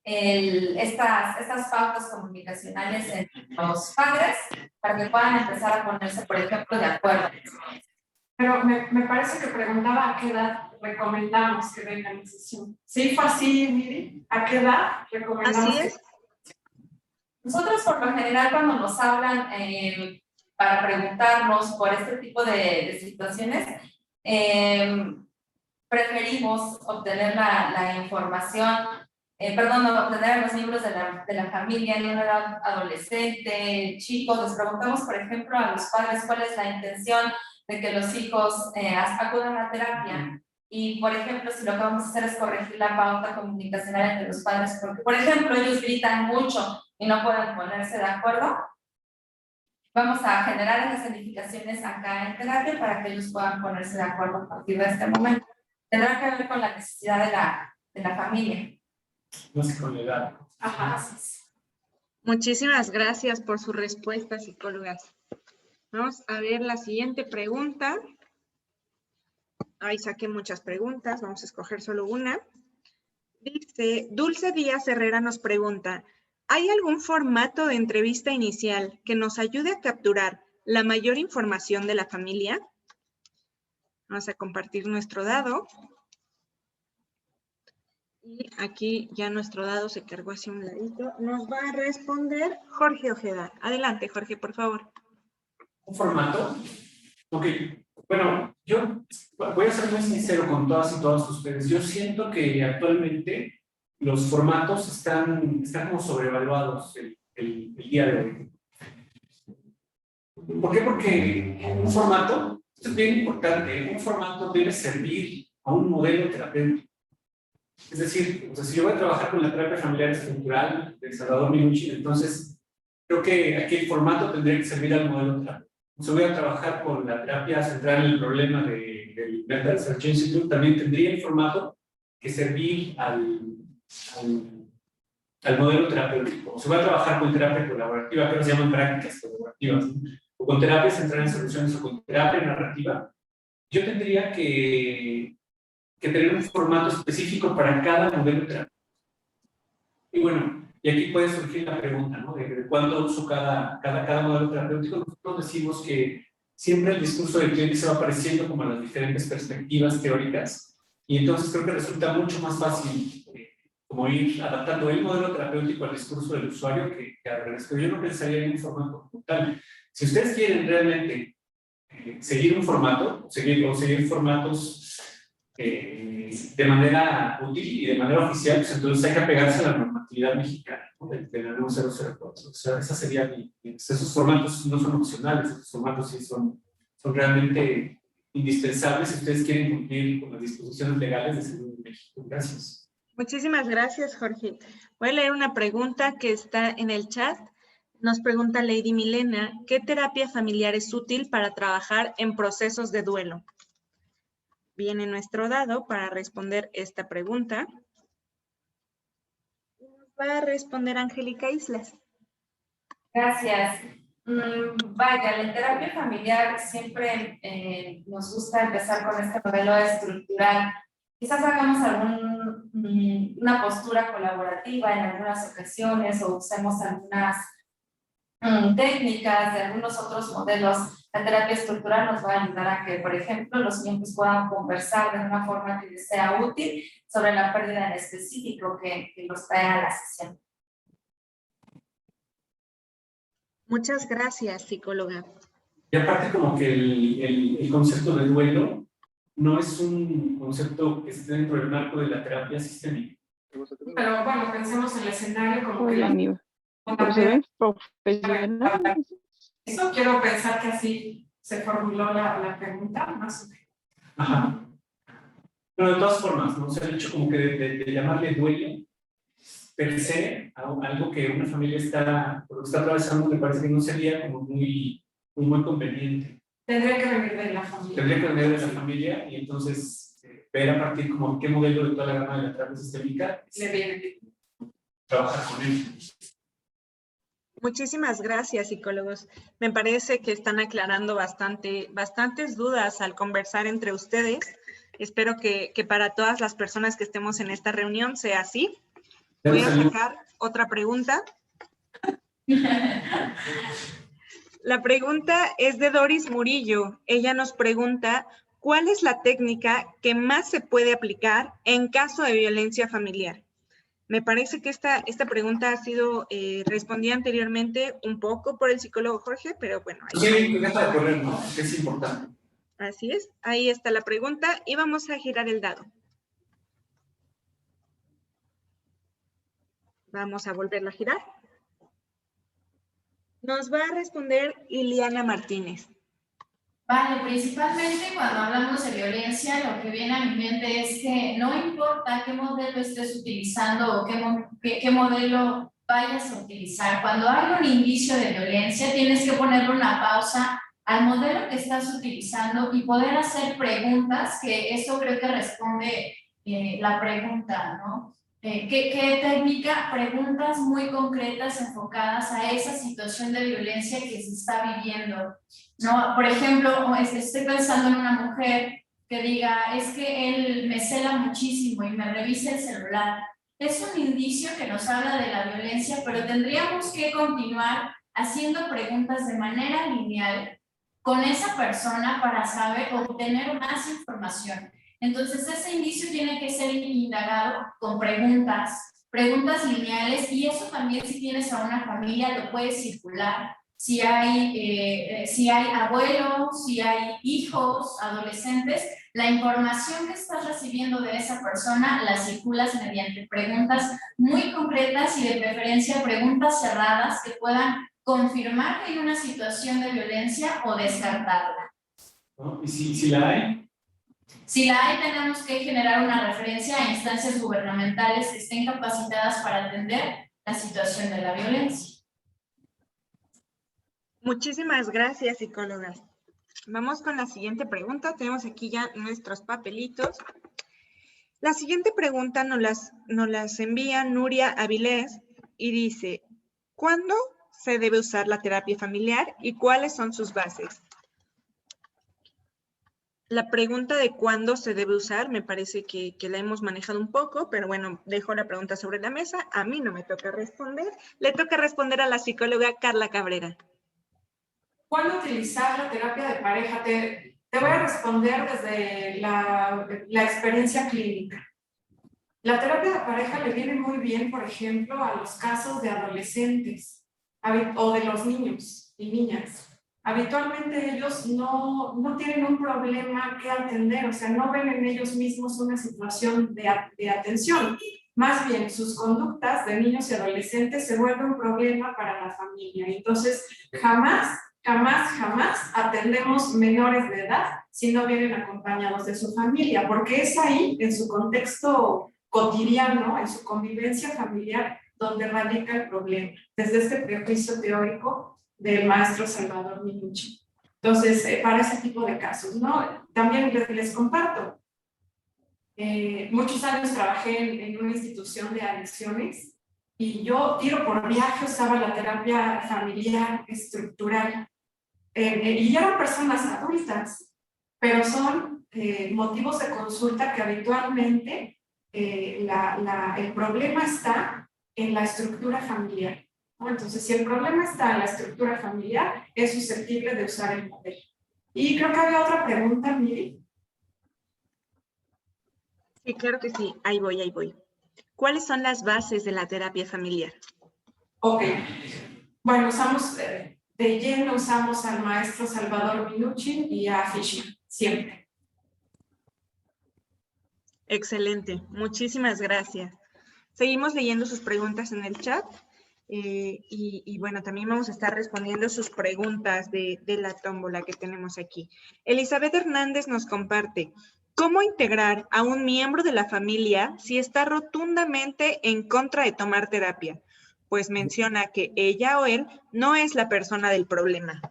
estas pautas comunicacionales entre los padres para que puedan empezar a ponerse, por ejemplo, de acuerdo. Pero me parece que preguntaba a qué edad recomendamos que vengan en sesión. ¿Sí fue así, Miri? ¿A qué edad recomendamos? Así es. Nosotros, por lo general, cuando nos hablan para preguntarnos por este tipo de situaciones, preferimos obtener la información, obtener a los miembros de la familia en una edad adolescente, chicos. Les preguntamos, por ejemplo, a los padres cuál es la intención de que los hijos acudan a terapia. Y, por ejemplo, si lo que vamos a hacer es corregir la pauta comunicacional entre los padres, porque, por ejemplo, ellos gritan mucho y no pueden ponerse de acuerdo, vamos a generar esas edificaciones acá en terapia para que ellos puedan ponerse de acuerdo a partir de este momento. Tendrá que ver con la necesidad de la familia. No sé, con la edad. Ajá. Muchísimas gracias por su respuesta, psicólogas. Vamos a ver la siguiente pregunta. Ahí saqué muchas preguntas, vamos a escoger solo una. Dice, Dulce Díaz Herrera nos pregunta, ¿hay algún formato de entrevista inicial que nos ayude a capturar la mayor información de la familia? Vamos a compartir nuestro dado. Y aquí ya nuestro dado se cargó hacia un ladito. Nos va a responder Jorge Ojeda. Adelante, Jorge, por favor. ¿Un formato? Ok, bueno, yo voy a ser muy sincero con todas y todos ustedes. Yo siento que actualmente los formatos están como sobrevaluados el día de hoy. ¿Por qué? Porque un formato, esto es bien importante, un formato debe servir a un modelo terapéutico. Es decir, o sea, si yo voy a trabajar con la terapia familiar estructural de Salvador Minuchin, entonces creo que aquí el formato tendría que servir al modelo terapéutico. Si voy a trabajar con la terapia central en el problema del Mental Research Institute, también tendría el formato que servir al modelo terapéutico. O si voy a trabajar con terapia colaborativa, que se llaman prácticas colaborativas, ¿no? O con terapia central en soluciones o con terapia narrativa, yo tendría que tener un formato específico para cada modelo terapéutico. Y bueno, y aquí puede surgir la pregunta, ¿no? De cuándo uso cada modelo terapéutico. Nosotros decimos que siempre el discurso del cliente se va apareciendo como las diferentes perspectivas teóricas, y entonces creo que resulta mucho más fácil como como ir adaptando el modelo terapéutico al discurso del usuario que agradezco. Yo no pensaría en un formato como tal. Si ustedes quieren realmente seguir un formato, o seguir formatos de manera útil y de manera oficial, pues entonces hay que apegarse a la normatividad mexicana, ¿no? de la 1004. O sea, esa sería esos formatos no son opcionales, esos formatos sí son realmente indispensables si ustedes quieren cumplir con las disposiciones legales de salud en México. Gracias. Muchísimas gracias, Jorge. Voy a leer una pregunta que está en el chat. Nos pregunta Lady Milena, ¿qué terapia familiar es útil para trabajar en procesos de duelo? Viene nuestro dado para responder esta pregunta. Va a responder Angélica Islas. Gracias. Vaya, la terapia familiar siempre nos gusta empezar con este modelo estructural. Quizás hagamos una postura colaborativa en algunas ocasiones o usemos algunas técnicas de algunos otros modelos. La terapia estructural nos va a ayudar a que, por ejemplo, los miembros puedan conversar de una forma que les sea útil sobre la pérdida en específico que los trae a la sesión. Muchas gracias, psicóloga. Y aparte como que el concepto de duelo no es un concepto que esté dentro del marco de la terapia sistémica. Pero bueno, pensemos en el escenario como que... Eso quiero pensar que así se formuló la pregunta, más o menos. Ajá. Pero de todas formas, ¿no? O sea, el hecho como que de llamarle duelo per se, algo que una familia está atravesando, me parece que no sería como muy conveniente. Tendría que venir de la familia. Tendría que venir de la familia y entonces ver a partir como qué modelo de toda la gama de la terapia sistémica le viene. Trabajar con él. Muchísimas gracias, psicólogos. Me parece que están aclarando bastantes dudas al conversar entre ustedes. Espero que para todas las personas que estemos en esta reunión sea así. Voy a sacar otra pregunta. La pregunta es de Doris Murillo. Ella nos pregunta, ¿cuál es la técnica que más se puede aplicar en caso de violencia familiar? Me parece que esta pregunta ha sido respondida anteriormente un poco por el psicólogo Jorge, pero bueno. Sí, deja de correr, ¿no? Que es importante. Así es, ahí está la pregunta y vamos a girar el dado. Vamos a volverlo a girar. Nos va a responder Iliana Martínez. Vale, principalmente cuando hablamos de violencia, lo que viene a mi mente es que no importa qué modelo estés utilizando o qué modelo vayas a utilizar, cuando hay un indicio de violencia, tienes que ponerle una pausa al modelo que estás utilizando y poder hacer preguntas, que eso creo que responde la pregunta, ¿no? ¿Qué técnica? Preguntas muy concretas enfocadas a esa situación de violencia que se está viviendo, ¿no? Por ejemplo, estoy pensando en una mujer que diga, es que él me cela muchísimo y me revisa el celular. Es un indicio que nos habla de la violencia, pero tendríamos que continuar haciendo preguntas de manera lineal con esa persona para obtener más información. Entonces, ese indicio tiene que ser indagado con preguntas lineales, y eso también, si tienes a una familia, lo puedes circular. Si hay abuelos, si hay hijos, adolescentes, la información que estás recibiendo de esa persona la circulas mediante preguntas muy concretas y de preferencia preguntas cerradas que puedan confirmar que hay una situación de violencia o descartarla. ¿No? ¿Y si la hay? Si la hay, tenemos que generar una referencia a instancias gubernamentales que estén capacitadas para atender la situación de la violencia. Muchísimas gracias, psicólogas. Vamos con la siguiente pregunta. Tenemos aquí ya nuestros papelitos. La siguiente pregunta nos las envía Nuria Avilés y dice, ¿cuándo se debe usar la terapia familiar y cuáles son sus bases? La pregunta de cuándo se debe usar me parece que la hemos manejado un poco, pero bueno, dejo la pregunta sobre la mesa. A mí no me toca responder. Le toca responder a la psicóloga Carla Cabrera. ¿Cuándo utilizar la terapia de pareja? Te voy a responder desde la experiencia clínica. La terapia de pareja le viene muy bien, por ejemplo, a los casos de adolescentes o de los niños y niñas. Habitualmente ellos no tienen un problema que atender, o sea, no ven en ellos mismos una situación de atención. Más bien, sus conductas de niños y adolescentes se vuelven un problema para la familia. Entonces, jamás atendemos menores de edad si no vienen acompañados de su familia, porque es ahí, en su contexto cotidiano, en su convivencia familiar, donde radica el problema, desde este prejuicio teórico del maestro Salvador Minuchin. Entonces, para ese tipo de casos, ¿no? También les comparto. Muchos años trabajé en una institución de adicciones y yo, tiro por viaje, usaba la terapia familiar estructural. Y eran personas adultas, pero son motivos de consulta que habitualmente el problema está en la estructura familiar, ¿no? Entonces, si el problema está en la estructura familiar, es susceptible de usar el modelo. Y creo que había otra pregunta, Miri. Sí, claro que sí. Ahí voy. ¿Cuáles son las bases de la terapia familiar? Ok. Bueno, usamos de lleno al maestro Salvador Minuchin y a Fishman, siempre. Excelente. Muchísimas gracias. Seguimos leyendo sus preguntas en el chat. Y bueno, también vamos a estar respondiendo sus preguntas de la tómbola que tenemos aquí. Elizabeth Hernández nos comparte: ¿cómo integrar a un miembro de la familia si está rotundamente en contra de tomar terapia? Pues menciona que ella o él no es la persona del problema.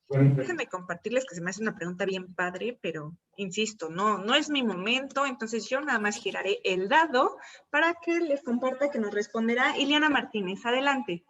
Déjenme compartirles que se me hace una pregunta bien padre, pero insisto, no es mi momento, entonces yo nada más giraré el dado para que les comparta, que nos responderá Ileana Martínez. Adelante.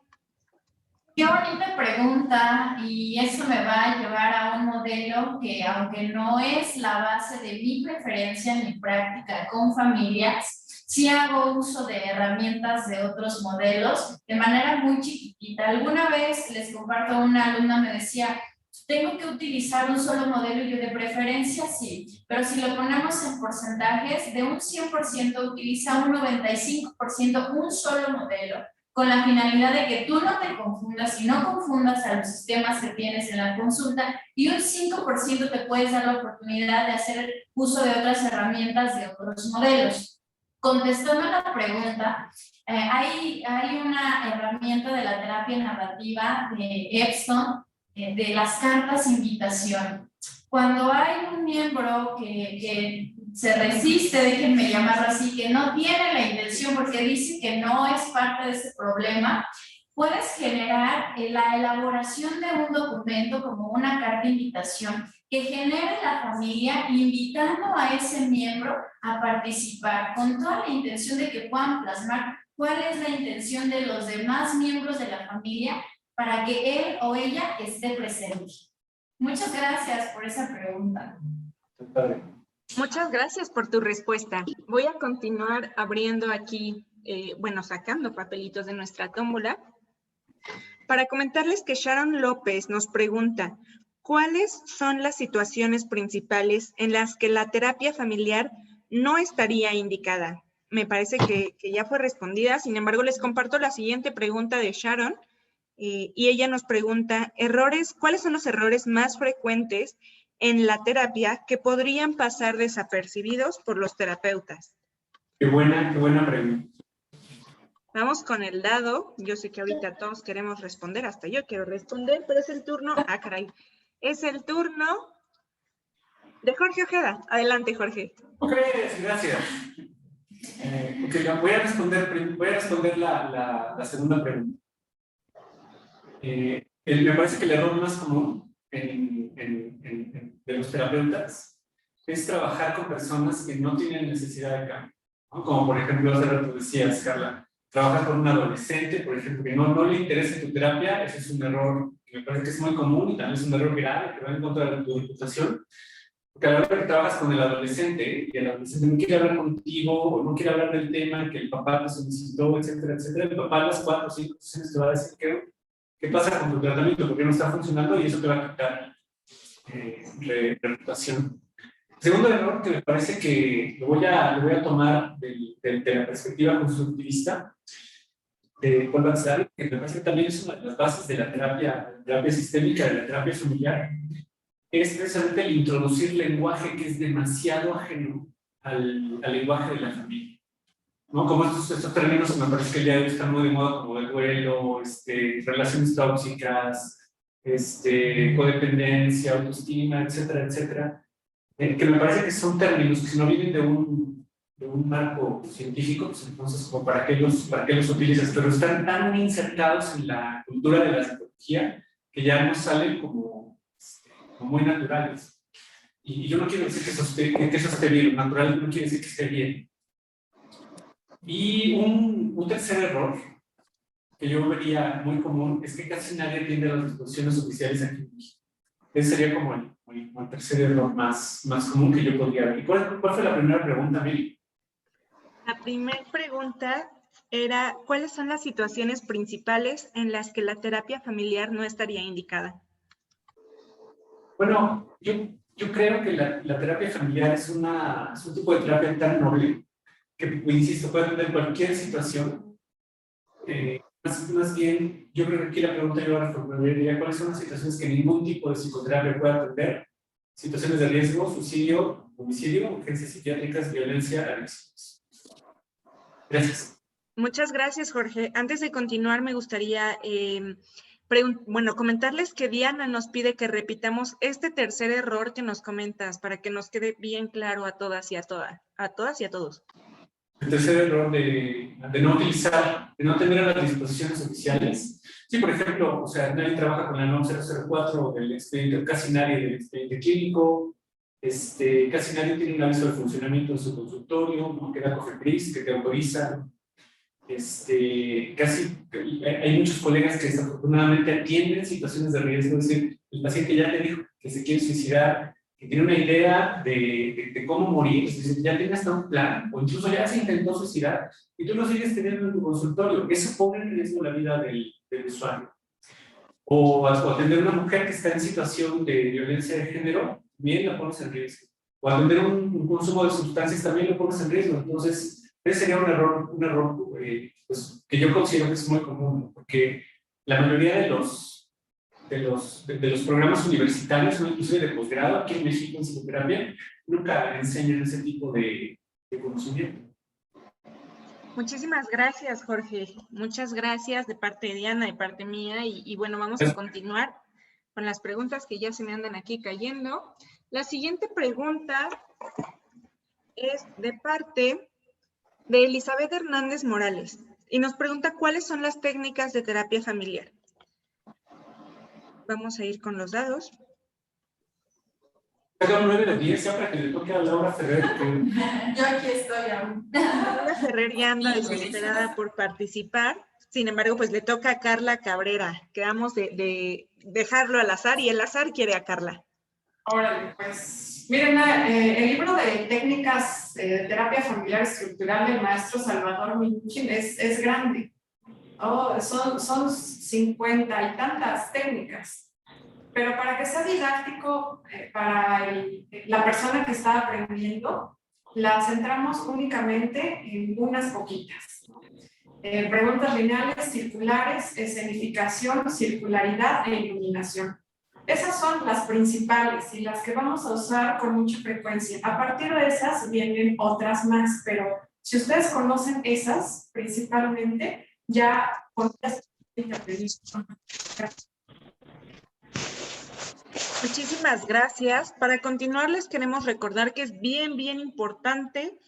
Qué bonita pregunta, y eso me va a llevar a un modelo que, aunque no es la base de mi preferencia en mi práctica con familias, sí hago uso de herramientas de otros modelos de manera muy chiquitita. Alguna vez les comparto, una alumna me decía: tengo que utilizar un solo modelo, y yo, de preferencia sí, pero si lo ponemos en porcentajes, de un 100% utiliza un 95% un solo modelo, con la finalidad de que tú no te confundas y no confundas a los sistemas que tienes en la consulta, y un 5% te puedes dar la oportunidad de hacer uso de otras herramientas de otros modelos. Contestando a la pregunta, hay una herramienta de la terapia narrativa de Epstein, de las cartas invitación. Cuando hay un miembro que se resiste, déjenme llamarlo así, que no tiene la intención porque dice que no es parte de ese problema, puedes generar la elaboración de un documento como una carta invitación que genere la familia, invitando a ese miembro a participar con toda la intención de que puedan plasmar cuál es la intención de los demás miembros de la familia para que él o ella esté presente. Muchas gracias por esa pregunta. Muchas gracias por tu respuesta. Voy a continuar abriendo aquí, sacando papelitos de nuestra tómbola, para comentarles que Sharon López nos pregunta: ¿cuáles son las situaciones principales en las que la terapia familiar no estaría indicada? Me parece que ya fue respondida. Sin embargo, les comparto la siguiente pregunta de Sharon. Y ella nos pregunta: ¿cuáles son los errores más frecuentes en la terapia que podrían pasar desapercibidos por los terapeutas? Qué buena pregunta. Vamos con el dado. Yo sé que ahorita todos queremos responder, hasta yo quiero responder, pero es el turno. Ah, caray. Es el turno de Jorge Ojeda. Adelante, Jorge. Ok, gracias. Voy a responder la segunda pregunta. Me parece que el error más común de los terapeutas es trabajar con personas que no tienen necesidad de cambio, ¿no? Como por ejemplo, hace rato decías, Carla, trabajas con un adolescente, por ejemplo, que no le interesa tu terapia. Ese es un error que me parece que es muy común, y también es un error grave que va en contra de tu reputación. Porque a la hora que trabajas con el adolescente, y el adolescente no quiere hablar contigo, o no quiere hablar del tema que el papá te solicitó, etcétera, etcétera, el papá a las 4 o 5 sesiones te va a decir ¿qué pasa con tu tratamiento? ¿Por qué no está funcionando? Y eso te va a quitar reputación. Segundo error que me parece que lo voy a tomar de la perspectiva constructivista de Paul Watzlawick, que me parece que también es una de las bases de la terapia sistémica, de la terapia familiar, es precisamente el introducir lenguaje que es demasiado ajeno al lenguaje de la familia, ¿no? Como estos términos que me parece que el día de hoy están muy de moda, como el duelo, relaciones tóxicas, codependencia, autoestima, etcétera, etcétera, que me parece que son términos que si no vienen de un marco científico, pues entonces como para qué los utilizas, pero están tan insertados en la cultura de la psicología que ya nos salen como muy naturales. Y yo no quiero decir que eso esté bien, natural no quiere decir que esté bien. Y un tercer error que yo vería muy común es que casi nadie atiende a las disposiciones oficiales aquí en México. Ese sería como el tercer error más común que yo podría ver. ¿Y cuál fue la primera pregunta, Miri? La primera pregunta era, ¿cuáles son las situaciones principales en las que la terapia familiar no estaría indicada? Bueno, yo creo que la terapia familiar es un tipo de terapia tan noble que, insisto, puede atender cualquier situación. Más bien, yo creo que aquí la pregunta yo ahora formularía cuáles son las situaciones que ningún tipo de psicoterapia puede atender. Situaciones de riesgo, suicidio, homicidio, urgencias psiquiátricas, violencia, adicciones. Gracias. Muchas gracias, Jorge. Antes de continuar, me gustaría comentarles que Diana nos pide que repitamos este tercer error que nos comentas para que nos quede bien claro a todas y a todos. El tercer error de no utilizar, de no tener a las disposiciones oficiales. Sí, por ejemplo, o sea, nadie trabaja con la NOM 004 del expediente, casi nadie del expediente clínico, casi nadie tiene un aviso de funcionamiento en su consultorio, ¿no? Que da COFEPRIS, que te autoriza. Hay muchos colegas que desafortunadamente atienden situaciones de riesgo, es decir, el paciente ya te dijo que se quiere suicidar, que tiene una idea de cómo morir, es decir, ya tiene hasta un plan, o incluso ya se intentó suicidar, y tú lo sigues teniendo en tu consultorio. Eso pone en riesgo la vida del usuario. O atender a una mujer que está en situación de violencia de género, también la pones en riesgo. O atender un consumo de sustancias, también lo pones en riesgo. Entonces, ese sería un error pues, que yo considero que es muy común, ¿no? Porque la mayoría de los programas universitarios, inclusive de posgrado aquí en México en psicoterapia, nunca enseñan ese tipo de conocimiento. Muchísimas gracias, Jorge. Muchas gracias de parte de Diana, de parte mía. Y bueno, vamos a continuar con las preguntas que ya se me andan aquí cayendo. La siguiente pregunta es de parte de Elizabeth Hernández Morales y nos pregunta cuáles son las técnicas de terapia familiar. Vamos a ir con los dados. Perdón, 9 de 10, ya para que le toque a Laura Ferrer. Yo aquí estoy aún. Laura Ferrer ya anda desesperada por participar. Sin embargo, pues le toca a Carla Cabrera. Quedamos de dejarlo al azar y el azar quiere a Carla. Órale, pues miren, el libro de técnicas de terapia familiar estructural del maestro Salvador Minuchin es grande. Son 50 y tantas técnicas. Pero para que sea didáctico para la persona que está aprendiendo, la centramos únicamente en unas poquitas. Preguntas lineales, circulares, escenificación, circularidad e iluminación. Esas son las principales y las que vamos a usar con mucha frecuencia. A partir de esas vienen otras más, pero si ustedes conocen esas principalmente, ya con Muchísimas gracias. Para continuar, les queremos recordar que es bien importante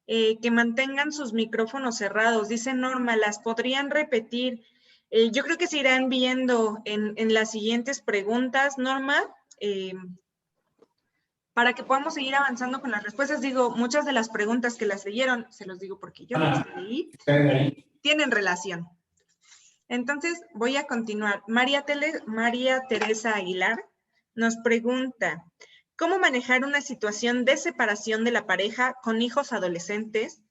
que mantengan sus micrófonos cerrados. Dice Norma, ¿las podrían repetir? Yo creo que se irán viendo en las siguientes preguntas, Norma, para que podamos seguir avanzando con las respuestas. Digo, muchas de las preguntas que las leyeron, se los digo porque yo las leí, tienen relación. Entonces, voy a continuar. María Teresa Aguilar nos pregunta, ¿cómo manejar una situación de separación de la pareja con hijos adolescentes?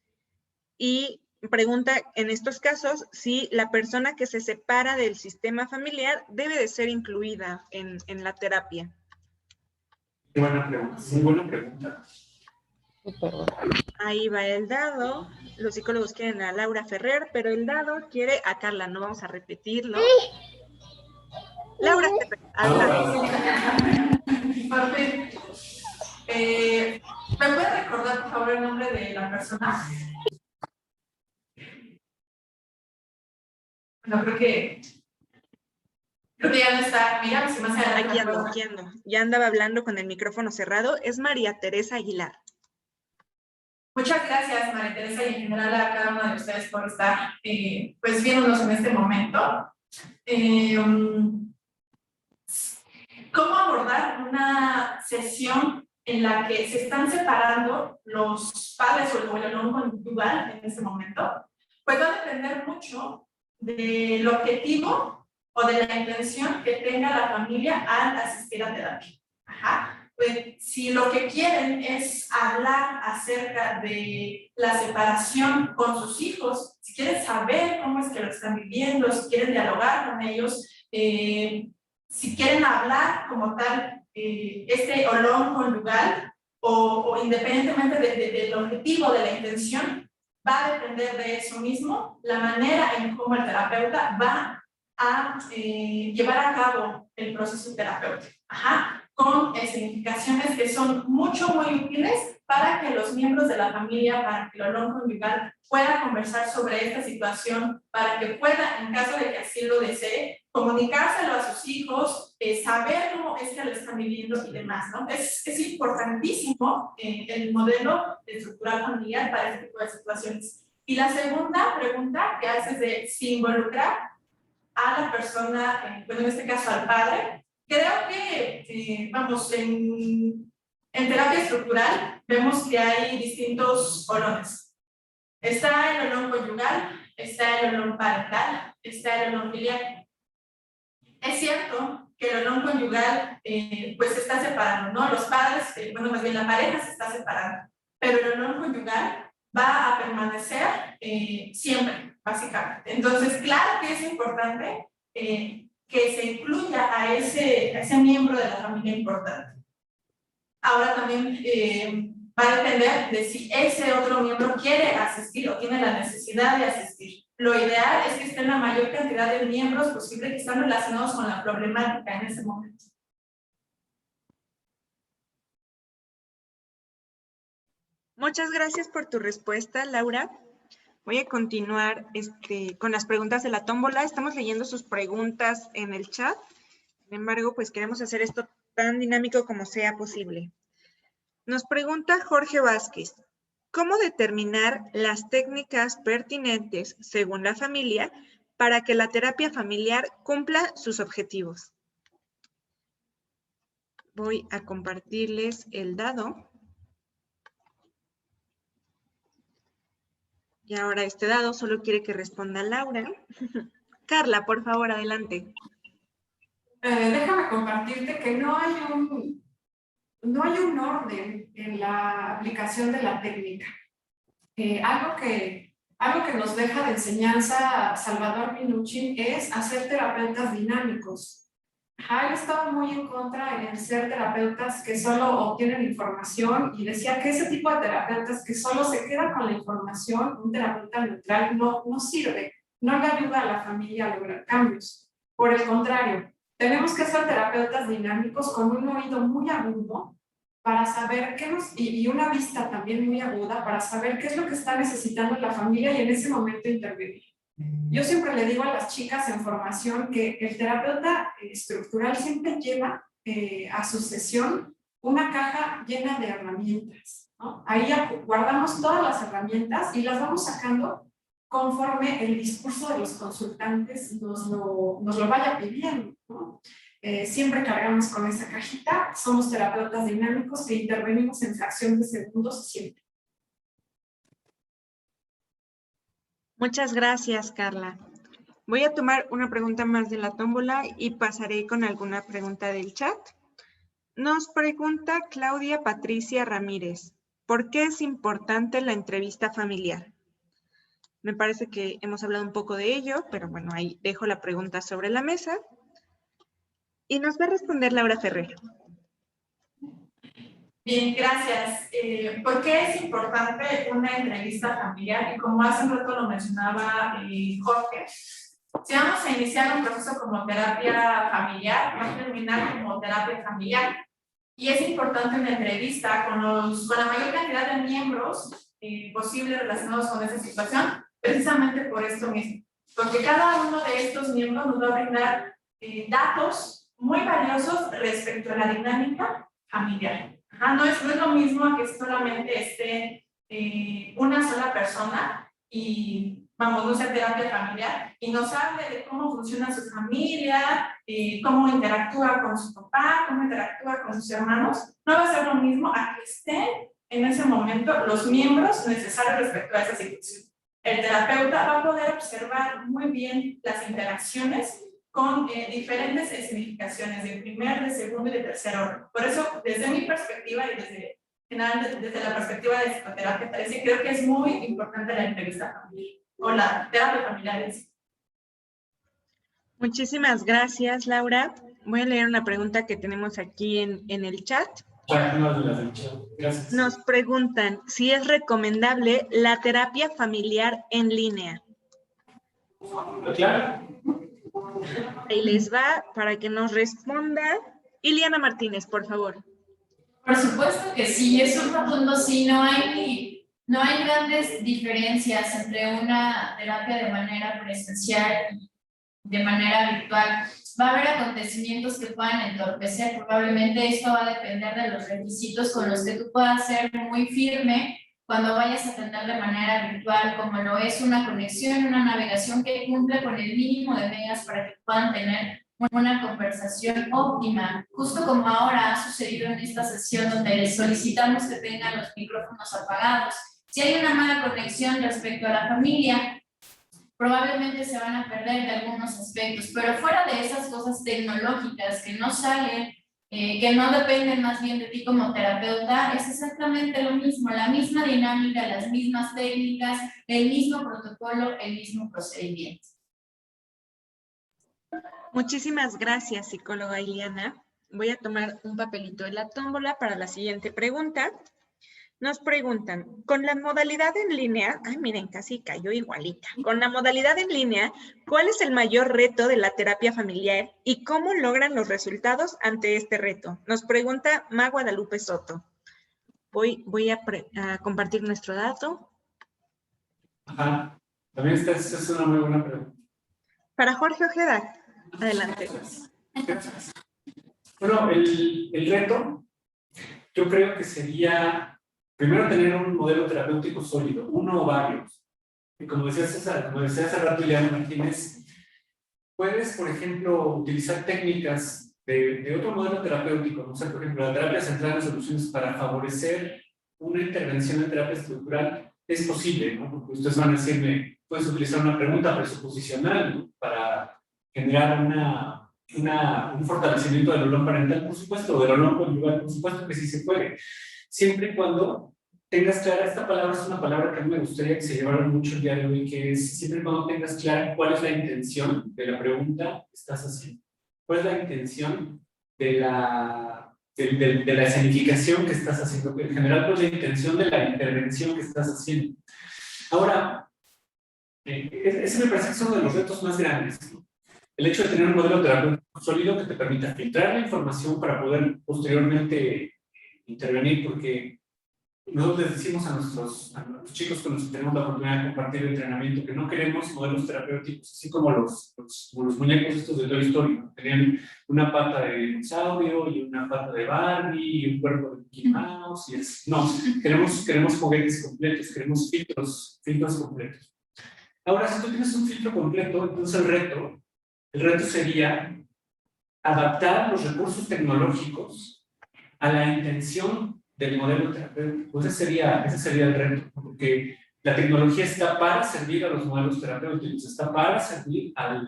Y pregunta, en estos casos, si la persona que se separa del sistema familiar debe de ser incluida en la terapia. Qué buena pregunta, muy buena pregunta. Ahí va el dado. Los psicólogos quieren a Laura Ferrer, pero el dado quiere a Carla. No vamos a repetirlo. Laura Ferrer, adelante. Por fin. ¿Me puede recordar, por favor, el nombre de la persona? No, creo que ya no está. Mira, si más adelante. Aquí ando. Ya andaba hablando con el micrófono cerrado. Es María Teresa Aguilar. Muchas gracias, María Teresa, y en general a cada uno de ustedes por estar pues viéndonos en este momento. ¿Cómo abordar una sesión en la que se están separando los padres o el alumno conyugal en este momento? Pues va a depender mucho del objetivo o de la intención que tenga la familia al asistir a terapia. Ajá. Pues, si lo que quieren es hablar acerca de la separación con sus hijos, si quieren saber cómo es que lo están viviendo, si quieren dialogar con ellos, si quieren hablar como tal, este olón conyugal, o independientemente del objetivo, de la intención, va a depender de eso mismo, la manera en cómo el terapeuta va a llevar a cabo el proceso terapéutico. Ajá. Con significaciones que son muy útiles para que los miembros de la familia, para que el olón conyugal pueda conversar sobre esta situación, para que pueda, en caso de que así lo desee, comunicárselo a sus hijos, saber cómo es que lo están viviendo y demás, ¿no? Es importantísimo el modelo estructural familiar para este tipo de situaciones. Y la segunda pregunta que haces de si involucrar a la persona, bueno, en este caso al padre. Creo que, vamos, en terapia estructural vemos que hay distintos olones. Está el olón conyugal, está el olón parental, está el olón filial. Es cierto que el olón conyugal pues se está separando, ¿no? Los padres, bueno, más bien la pareja se está separando, pero el olón conyugal va a permanecer siempre, básicamente. Entonces, claro que es importante que se incluya a ese miembro de la familia importante. Ahora también va a depender de si ese otro miembro quiere asistir o tiene la necesidad de asistir. Lo ideal es que estén la mayor cantidad de miembros posible que están relacionados con la problemática en ese momento. Muchas gracias por tu respuesta, Laura. Voy a continuar con las preguntas de la tómbola. Estamos leyendo sus preguntas en el chat. Sin embargo, pues queremos hacer esto tan dinámico como sea posible. Nos pregunta Jorge Vázquez, ¿cómo determinar las técnicas pertinentes según la familia para que la terapia familiar cumpla sus objetivos? Voy a compartirles el dado. Y ahora este dado solo quiere que responda Laura. Carla, por favor, adelante. Déjame compartirte que no hay un orden en la aplicación de la técnica. Algo que nos deja de enseñanza Salvador Minuchin es hacer terapeutas dinámicos. Él estaba muy en contra en ser terapeutas que solo obtienen información y decía que ese tipo de terapeutas que solo se quedan con la información, un terapeuta neutral, no sirve, no le ayuda a la familia a lograr cambios. Por el contrario, tenemos que ser terapeutas dinámicos con un oído muy agudo para saber y una vista también muy aguda para saber qué es lo que está necesitando la familia y en ese momento intervenir. Yo siempre le digo a las chicas en formación que el terapeuta estructural siempre lleva a su sesión una caja llena de herramientas, ¿no? Ahí guardamos todas las herramientas y las vamos sacando conforme el discurso de los consultantes nos lo vaya pidiendo, ¿no? Siempre cargamos con esa cajita, somos terapeutas dinámicos que intervenimos en fracción de segundos siempre. Muchas gracias, Carla. Voy a tomar una pregunta más de la tómbola y pasaré con alguna pregunta del chat. Nos pregunta Claudia Patricia Ramírez, ¿por qué es importante la entrevista familiar? Me parece que hemos hablado un poco de ello, pero bueno, ahí dejo la pregunta sobre la mesa. Y nos va a responder Laura Ferrer. Bien, gracias. ¿Por qué es importante una entrevista familiar? Y como hace un rato lo mencionaba Jorge, si vamos a iniciar un proceso como terapia familiar, va a terminar como terapia familiar. Y es importante una entrevista con la mayor cantidad de miembros posibles relacionados con esa situación, precisamente por esto mismo. Porque cada uno de estos miembros nos va a brindar datos muy valiosos respecto a la dinámica familiar. No es lo mismo que solamente esté una sola persona y, vamos, no sea terapia familiar y nos hable de cómo funciona su familia, cómo interactúa con su papá, cómo interactúa con sus hermanos. No va a ser lo mismo a que estén en ese momento los miembros necesarios respecto a esa situación. El terapeuta va a poder observar muy bien las interacciones con diferentes significaciones de primer, de segundo y de tercer orden. Por eso, desde mi perspectiva y desde la perspectiva de psicoterapia, creo que es muy importante la entrevista familiar o la terapia familiar en sí. Muchísimas gracias, Laura. Voy a leer una pregunta que tenemos aquí en el chat. Gracias. Nos preguntan si es recomendable la terapia familiar en línea. Claro. Ahí les va para que nos responda Iliana Martínez, por favor. Por supuesto que sí, es un rotundo sí, no hay grandes diferencias entre una terapia de manera presencial y de manera virtual. Va a haber acontecimientos que puedan entorpecer, probablemente esto va a depender de los requisitos con los que tú puedas ser muy firme cuando vayas a atender de manera virtual, como lo es una conexión, una navegación que cumple con el mínimo de megas para que puedan tener una conversación óptima, justo como ahora ha sucedido en esta sesión donde les solicitamos que tengan los micrófonos apagados. Si hay una mala conexión respecto a la familia, probablemente se van a perder de algunos aspectos, pero fuera de esas cosas tecnológicas que no salen, que no dependen más bien de ti como terapeuta, es exactamente lo mismo, la misma dinámica, las mismas técnicas, el mismo protocolo, el mismo procedimiento. Muchísimas gracias, psicóloga Iliana. Voy a tomar un papelito de la tómbola para la siguiente pregunta. Nos preguntan, con la modalidad en línea, ay miren, casi cayó igualita. Con la modalidad en línea, ¿cuál es el mayor reto de la terapia familiar y cómo logran los resultados ante este reto? Nos pregunta Ma Guadalupe Soto. Voy a compartir nuestro dato. Ajá, también esta es una muy buena pregunta. Para Jorge Ojeda, adelante. Gracias. Bueno, el reto, yo creo que sería primero tener un modelo terapéutico sólido, uno o varios. Y como decía hace rato Iliana Martínez, puedes, por ejemplo, utilizar técnicas de otro modelo terapéutico, no sé, por ejemplo, la terapia centrada en soluciones para favorecer una intervención en terapia estructural es posible, ¿no? Porque ustedes van a decirme, puedes utilizar una pregunta presuposicional, ¿no? Para generar un fortalecimiento del olor parental, por supuesto, o del olor conyugal, por supuesto que sí se puede. Siempre y cuando tengas clara, esta palabra es una palabra que a mí me gustaría que se llevara mucho el día de hoy, que es siempre y cuando tengas clara cuál es la intención de la pregunta que estás haciendo. ¿Cuál es la intención de la escenificación que estás haciendo? En general, ¿cuál es la intención de la intervención que estás haciendo? Ahora, ese me parece que es uno de los retos más grandes, ¿no? El hecho de tener un modelo terapéutico sólido que te permita filtrar la información para poder posteriormente intervenir, porque nosotros les decimos a los chicos con los que tenemos la oportunidad de compartir el entrenamiento que no queremos modelos terapéuticos, así como los muñecos estos de Toy Story, ¿no? Tenían una pata de dinosaurio y una pata de Barbie y un cuerpo de Mickey Mouse, no, queremos juguetes completos, queremos filtros completos. Ahora, si tú tienes un filtro completo, entonces el reto sería adaptar los recursos tecnológicos a la intención del modelo terapéutico. Ese sería el reto, porque la tecnología está para servir a los modelos terapéuticos, está para servir a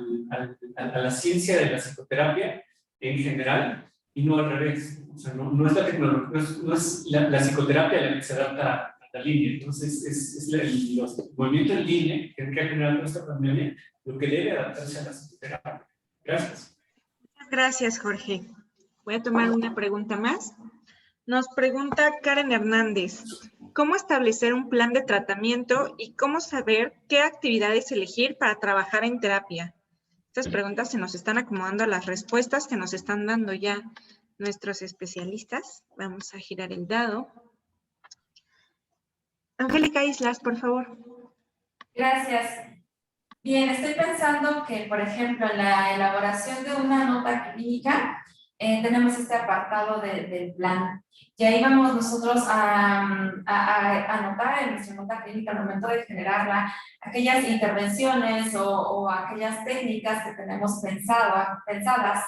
la ciencia de la psicoterapia en general y no al revés. O sea, no es la tecnología, no es la psicoterapia la que se adapta a la línea. Entonces, los movimientos en línea que ha generado esta pandemia, lo que debe adaptarse a la psicoterapia. Gracias. Muchas gracias, Jorge. Voy a tomar una pregunta más. Nos pregunta Karen Hernández, ¿cómo establecer un plan de tratamiento y cómo saber qué actividades elegir para trabajar en terapia? Estas preguntas se nos están acomodando a las respuestas que nos están dando ya nuestros especialistas. Vamos a girar el dado. Angélica Islas, por favor. Gracias. Bien, estoy pensando que, por ejemplo, en la elaboración de una nota clínica, tenemos este apartado del plan. Y ahí vamos nosotros a anotar en nuestra nota clínica al momento de generarla aquellas intervenciones o aquellas técnicas que tenemos pensadas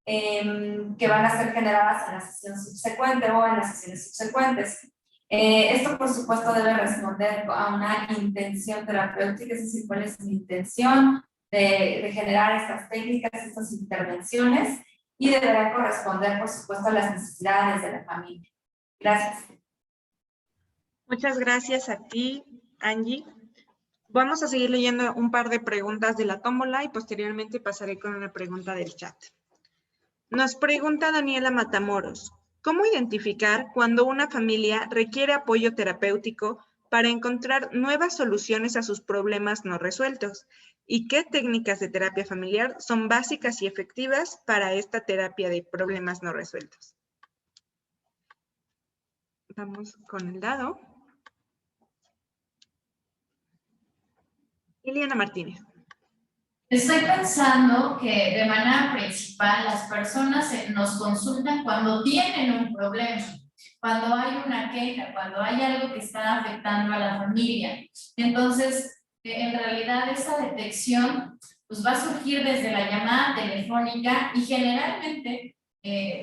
que van a ser generadas en la sesión subsecuente o en las sesiones subsecuentes. Esto, por supuesto, debe responder a una intención terapéutica, es decir, cuál es mi intención de generar estas técnicas, estas intervenciones, y deberá corresponder, por supuesto, a las necesidades de la familia. Gracias. Muchas gracias a ti, Angie. Vamos a seguir leyendo un par de preguntas de la tómbola y posteriormente pasaré con una pregunta del chat. Nos pregunta Daniela Matamoros, ¿cómo identificar cuando una familia requiere apoyo terapéutico para encontrar nuevas soluciones a sus problemas no resueltos? ¿Y qué técnicas de terapia familiar son básicas y efectivas para esta terapia de problemas no resueltos? Vamos con el dado. Liliana Martínez. Estoy pensando que de manera principal las personas nos consultan cuando tienen un problema, cuando hay una queja, cuando hay algo que está afectando a la familia. Entonces, en realidad esa detección pues, va a surgir desde la llamada telefónica y generalmente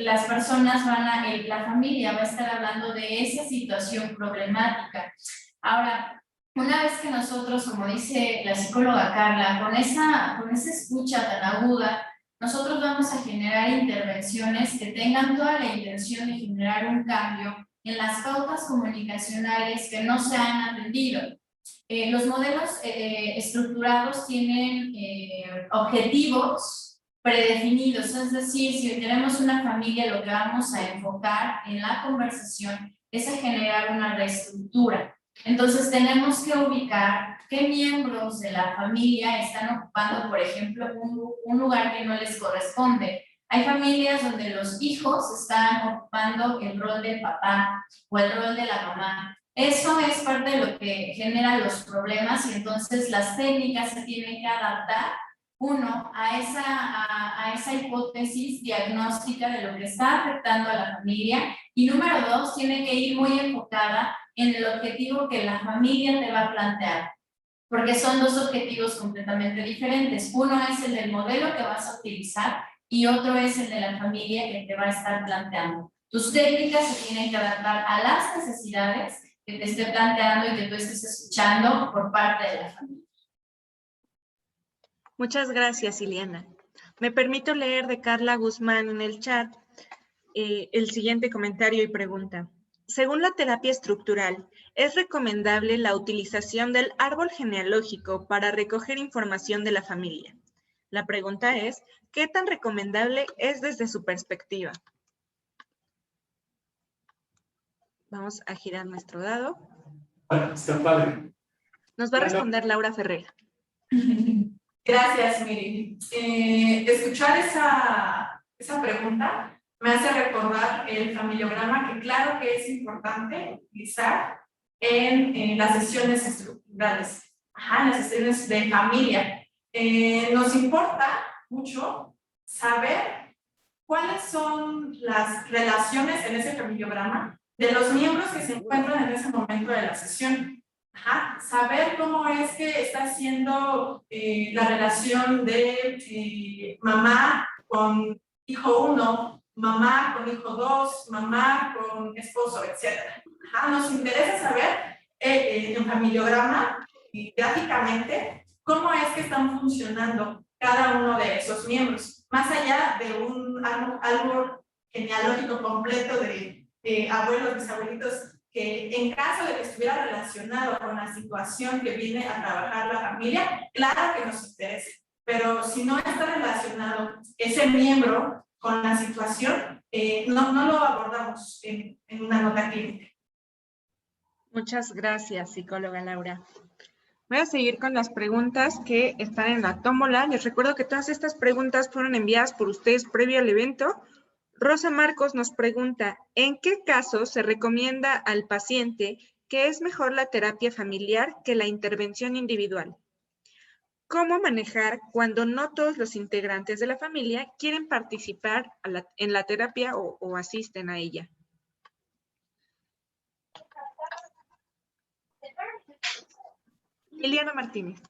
las personas la familia va a estar hablando de esa situación problemática. Ahora, una vez que nosotros, como dice la psicóloga Carla, con esa escucha tan aguda, nosotros vamos a generar intervenciones que tengan toda la intención de generar un cambio en las pautas comunicacionales que no se han atendido. Los modelos estructurados tienen objetivos predefinidos, es decir, si tenemos una familia, lo que vamos a enfocar en la conversación es a generar una reestructura. Entonces tenemos que ubicar qué miembros de la familia están ocupando, por ejemplo, un lugar que no les corresponde. Hay familias donde los hijos están ocupando el rol del papá o el rol de la mamá. Eso es parte de lo que genera los problemas y entonces las técnicas se tienen que adaptar, uno, a esa hipótesis diagnóstica de lo que está afectando a la familia y número dos, tiene que ir muy enfocada en el objetivo que la familia te va a plantear, porque son dos objetivos completamente diferentes. Uno es el del modelo que vas a utilizar y otro es el de la familia que te va a estar planteando. Tus técnicas se tienen que adaptar a las necesidades que te esté planteando y que tú estés escuchando por parte de la familia. Muchas gracias, Ileana. Me permito leer de Carla Guzmán en el chat el siguiente comentario y pregunta. Según la terapia estructural, ¿es recomendable la utilización del árbol genealógico para recoger información de la familia? La pregunta es, ¿qué tan recomendable es desde su perspectiva? Vamos a girar nuestro dado. Está padre. Nos va a responder Laura Ferreira. Gracias, Miri. Escuchar esa pregunta me hace recordar el familiograma que claro que es importante utilizar en las sesiones estructurales, en las sesiones de familia. Nos importa mucho saber cuáles son las relaciones en ese familiograma de los miembros que se encuentran en ese momento de la sesión. Saber cómo es que está siendo la relación de mamá con hijo 1, mamá con hijo 2, mamá con esposo, etc. Nos interesa saber en familiograma y gráficamente cómo es que están funcionando cada uno de esos miembros, más allá de un árbol genealógico completo de abuelos, bisabuelitos, que en caso de que estuviera relacionado con la situación que viene a trabajar la familia, claro que nos interesa, pero si no está relacionado ese miembro con la situación, no lo abordamos en una nota clínica. Muchas gracias, psicóloga Laura. Voy a seguir con las preguntas que están en la tómbola. Les recuerdo que todas estas preguntas fueron enviadas por ustedes previo al evento. Rosa Marcos nos pregunta, ¿en qué casos se recomienda al paciente que es mejor la terapia familiar que la intervención individual? ¿Cómo manejar cuando no todos los integrantes de la familia quieren participar en la terapia o asisten a ella? Liliana Martínez.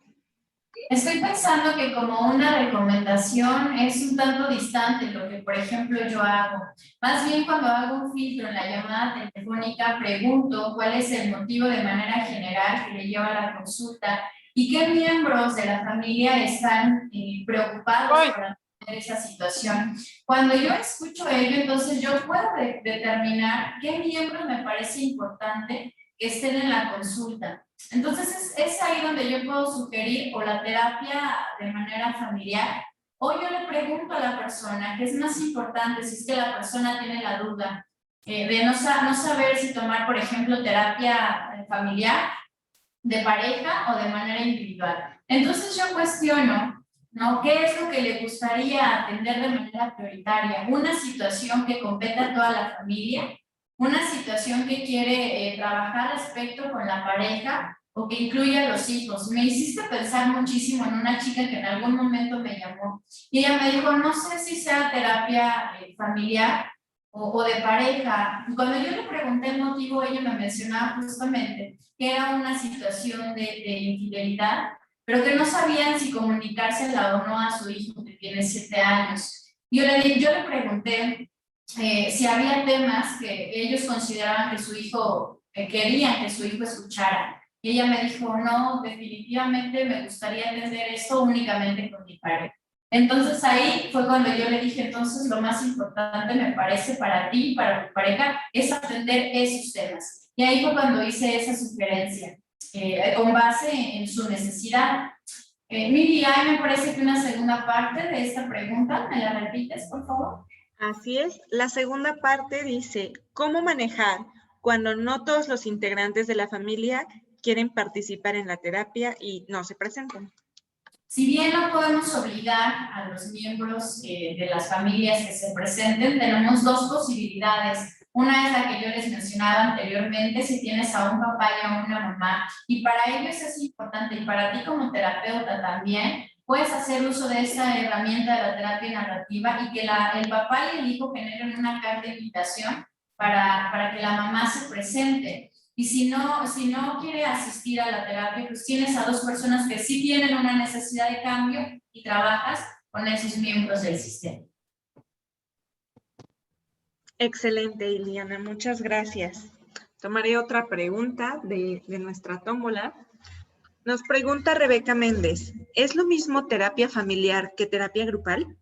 Estoy pensando que como una recomendación es un tanto distante lo que, por ejemplo, yo hago. Más bien cuando hago un filtro en la llamada telefónica, pregunto cuál es el motivo de manera general que le lleva a la consulta y qué miembros de la familia están preocupados por atender esa situación. Cuando yo escucho ello, entonces yo puedo determinar qué miembros me parece importante que estén en la consulta. Entonces es ahí donde yo puedo sugerir o la terapia de manera familiar, o yo le pregunto a la persona qué es más importante si es que la persona tiene la duda de no saber si tomar, por ejemplo, terapia familiar, de pareja o de manera individual. Entonces yo cuestiono, ¿no? ¿Qué es lo que le gustaría atender de manera prioritaria? ¿Una situación que compete a toda la familia? ¿Una situación que quiere trabajar respecto con la pareja o que incluye a los hijos? Me hiciste pensar muchísimo en una chica que en algún momento me llamó y ella me dijo, no sé si sea terapia familiar o de pareja. Y cuando yo le pregunté el motivo, ella me mencionaba justamente que era una situación de infidelidad, pero que no sabían si comunicársela o no a su hijo que tiene 7 años. Yo le pregunté si había temas que ellos consideraban que su hijo, querían que su hijo escuchara. Y ella me dijo, no, definitivamente me gustaría atender esto únicamente con mi pareja. Entonces ahí fue cuando yo le dije, entonces lo más importante me parece para ti y para tu pareja es atender esos temas. Y ahí fue cuando hice esa sugerencia, con base en su necesidad. Miri, ahí me parece que una segunda parte de esta pregunta, ¿me la repites, por favor? Así es. La segunda parte dice, ¿cómo manejar cuando no todos los integrantes de la familia quieren participar en la terapia y no se presentan? Si bien no podemos obligar a los miembros de las familias que se presenten, tenemos 2 posibilidades. Una es la que yo les mencionaba anteriormente, si tienes a un papá y a una mamá, y para ellos es importante, y para ti como terapeuta también, puedes hacer uso de esta herramienta de la terapia narrativa y que el papá y el hijo generen una carta de invitación para que la mamá se presente. Y si no quiere asistir a la terapia, pues tienes a 2 personas que sí tienen una necesidad de cambio y trabajas con esos miembros del sistema. Excelente, Iliana. Muchas gracias. Tomaré otra pregunta de nuestra tómbola. Nos pregunta Rebeca Méndez, ¿es lo mismo terapia familiar que terapia grupal?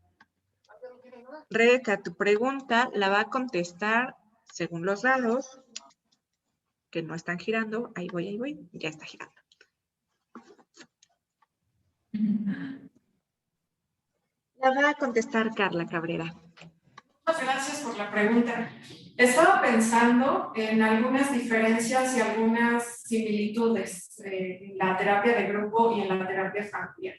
Rebeca, tu pregunta la va a contestar según los dados, que no están girando. Ahí voy, ya está girando. La va a contestar Carla Cabrera. Muchas gracias por la pregunta. Estaba pensando en algunas diferencias y algunas similitudes en la terapia de grupo y en la terapia familiar.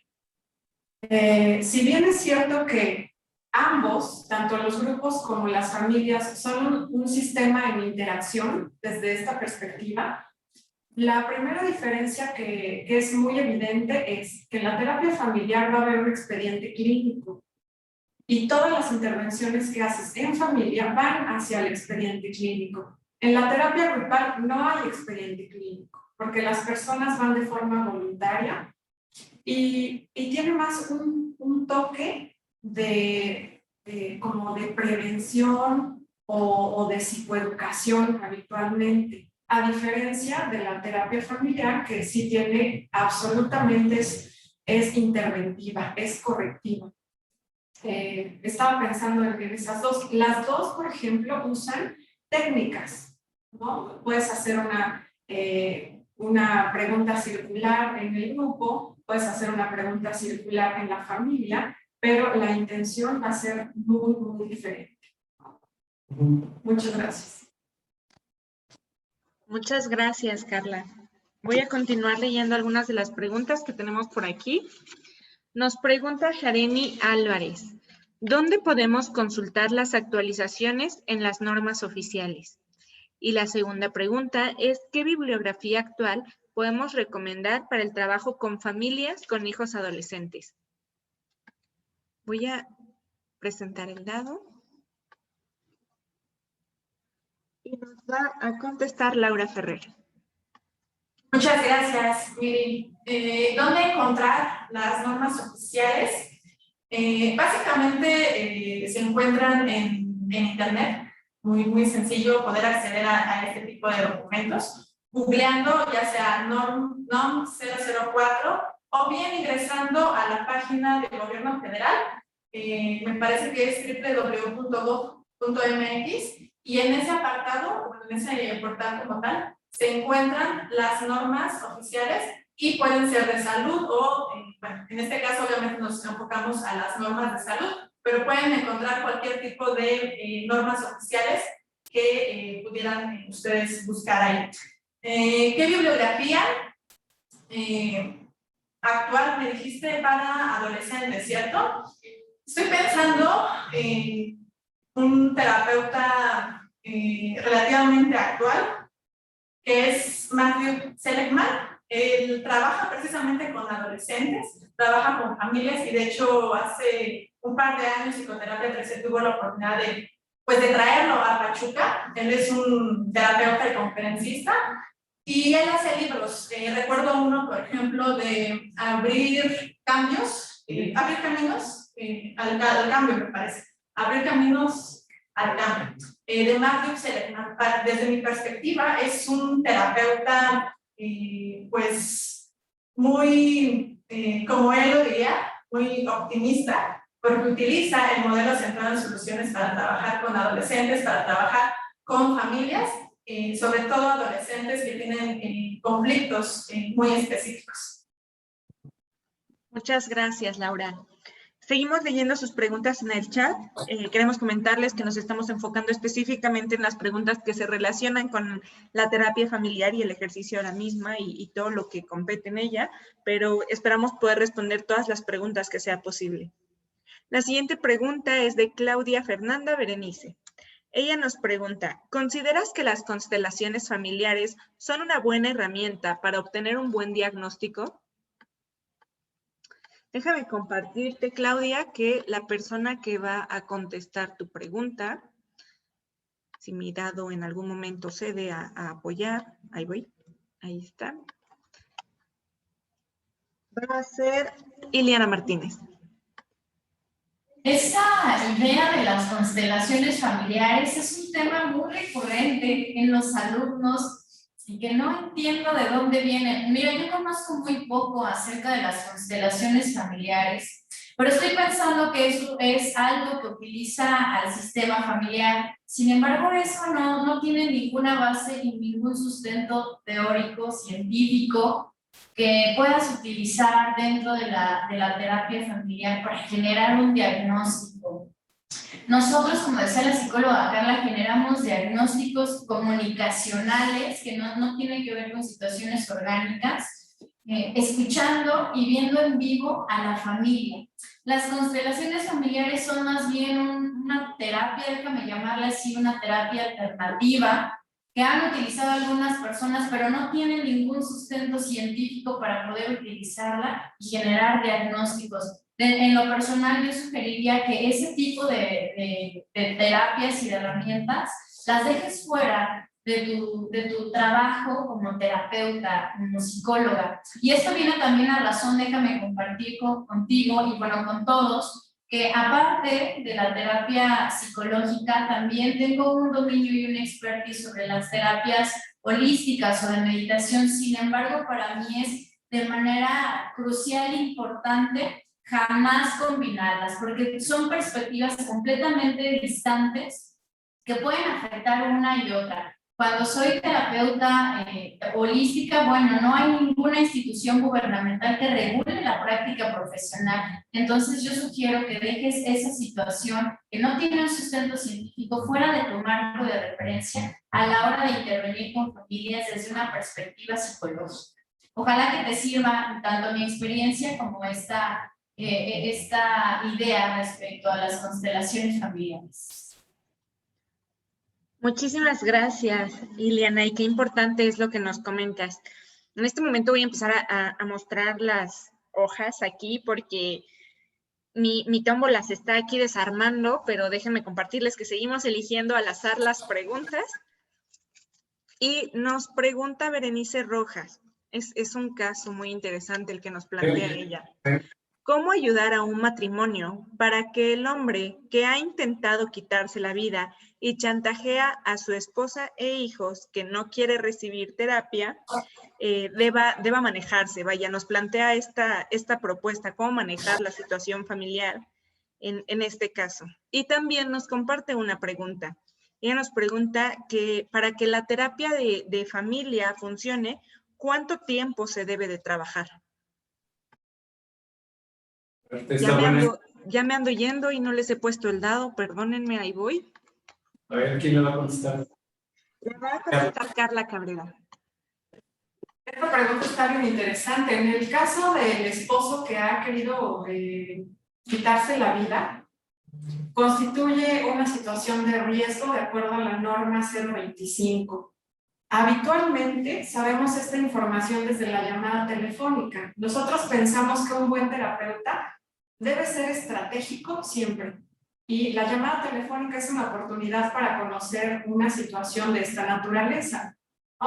Si bien es cierto que ambos, tanto los grupos como las familias, son un sistema en interacción desde esta perspectiva, la primera diferencia que es muy evidente es que en la terapia familiar va a haber un expediente clínico y todas las intervenciones que haces en familia van hacia el expediente clínico. En la terapia grupal no hay expediente clínico porque las personas van de forma voluntaria y tiene más un toque como de prevención o de psicoeducación habitualmente, a diferencia de la terapia familiar que sí tiene absolutamente es interventiva, es correctiva. Estaba pensando en esas 2. Las 2, por ejemplo, usan técnicas, ¿no? Puedes hacer una pregunta circular en el grupo, puedes hacer una pregunta circular en la familia, pero la intención va a ser muy, muy diferente. Muchas gracias. Muchas gracias, Carla. Voy a continuar leyendo algunas de las preguntas que tenemos por aquí. Nos pregunta Jareni Álvarez, ¿dónde podemos consultar las actualizaciones en las normas oficiales? Y la segunda pregunta es, ¿qué bibliografía actual podemos recomendar para el trabajo con familias con hijos adolescentes? Voy a presentar el dado. Y nos va a contestar Laura Ferrer. Muchas gracias, Miri. ¿Dónde encontrar las normas oficiales? Básicamente se encuentran en Internet. Muy sencillo poder acceder a este tipo de documentos. Googleando ya sea NOM 004 o bien ingresando a la página del gobierno federal. Me parece que es www.gov.mx y en ese apartado, en ese portal como tal, se encuentran las normas oficiales y pueden ser de salud o, bueno, en este caso obviamente nos enfocamos a las normas de salud, pero pueden encontrar cualquier tipo de normas oficiales que pudieran ustedes buscar ahí. ¿Qué bibliografía actual me dijiste para adolescentes, cierto? Estoy pensando en un terapeuta relativamente actual, que es Matthew Seligman. Él trabaja precisamente con adolescentes, trabaja con familias y de hecho hace un par de años Psicoterapia 13 tuvo la oportunidad de traerlo a Pachuca. Él es un terapeuta y conferencista y él hace libros. Recuerdo uno, por ejemplo, de abrir caminos al cambio, me parece. Abrir caminos al cambio. De Matthew Seligman. Desde mi perspectiva, es un terapeuta, pues, muy, como él lo diría, muy optimista, porque utiliza el modelo centrado en soluciones para trabajar con adolescentes, para trabajar con familias, sobre todo adolescentes que tienen conflictos muy específicos. Muchas gracias, Laura. Seguimos leyendo sus preguntas en el chat. Queremos comentarles que nos estamos enfocando específicamente en las preguntas que se relacionan con la terapia familiar y el ejercicio ahora misma y todo lo que compete en ella, pero esperamos poder responder todas las preguntas que sea posible. La siguiente pregunta es de Claudia Fernanda Berenice. Ella nos pregunta, ¿consideras que las constelaciones familiares son una buena herramienta para obtener un buen diagnóstico? Déjame compartirte, Claudia, que la persona que va a contestar tu pregunta, si mi dado en algún momento cede a apoyar, ahí voy, ahí está, va a ser Iliana Martínez. Esa idea de las constelaciones familiares es un tema muy recurrente en los alumnos y que no entiendo de dónde viene. Mira, yo conozco muy poco acerca de las constelaciones familiares, pero estoy pensando que eso es algo que utiliza al sistema familiar. Sin embargo, eso no tiene ninguna base y ningún sustento teórico, científico, que puedas utilizar dentro de la terapia familiar para generar un diagnóstico. Nosotros, como decía la psicóloga Carla, generamos diagnósticos comunicacionales que no tienen que ver con situaciones orgánicas, escuchando y viendo en vivo a la familia. Las constelaciones familiares son más bien una terapia, déjame llamarla así, una terapia alternativa, que han utilizado algunas personas, pero no tienen ningún sustento científico para poder utilizarla y generar diagnósticos. En lo personal, yo sugeriría que ese tipo de terapias y de herramientas las dejes fuera de tu trabajo como terapeuta, como psicóloga. Y esto viene también a razón, déjame compartir contigo y bueno, con todos, que aparte de la terapia psicológica, también tengo un dominio y una expertise sobre las terapias holísticas o de meditación. Sin embargo, para mí es de manera crucial e importante jamás combinarlas, porque son perspectivas completamente distantes que pueden afectar una y otra. Cuando soy terapeuta holística, bueno, no hay ninguna institución gubernamental que regule la práctica profesional. Entonces yo sugiero que dejes esa situación que no tiene un sustento científico fuera de tu marco de referencia a la hora de intervenir con familias desde una perspectiva psicológica. Ojalá que te sirva tanto mi experiencia como esta idea respecto a las constelaciones familiares. Muchísimas gracias, Iliana, y qué importante es lo que nos comentas. En este momento voy a empezar a mostrar las hojas aquí porque mi tombo las está aquí desarmando, pero déjenme compartirles que seguimos eligiendo al azar las preguntas. Y nos pregunta Berenice Rojas, es un caso muy interesante el que nos plantea ella. ¿Cómo ayudar a un matrimonio para que el hombre que ha intentado quitarse la vida y chantajea a su esposa e hijos que no quiere recibir terapia, deba manejarse? Vaya, nos plantea esta propuesta, cómo manejar la situación familiar en este caso. Y también nos comparte una pregunta. Ella nos pregunta que para que la terapia de familia funcione, ¿cuánto tiempo se debe de trabajar? Ya me ando yendo y no les he puesto el dado, perdónenme, ahí voy. A ver, ¿quién le va a contestar? Le va a contestar Carla Cabrera. Esta pregunta está bien interesante. En el caso del esposo que ha querido quitarse la vida, constituye una situación de riesgo de acuerdo a la norma 025. Habitualmente sabemos esta información desde la llamada telefónica. Nosotros pensamos que un buen terapeuta debe ser estratégico siempre. Y la llamada telefónica es una oportunidad para conocer una situación de esta naturaleza.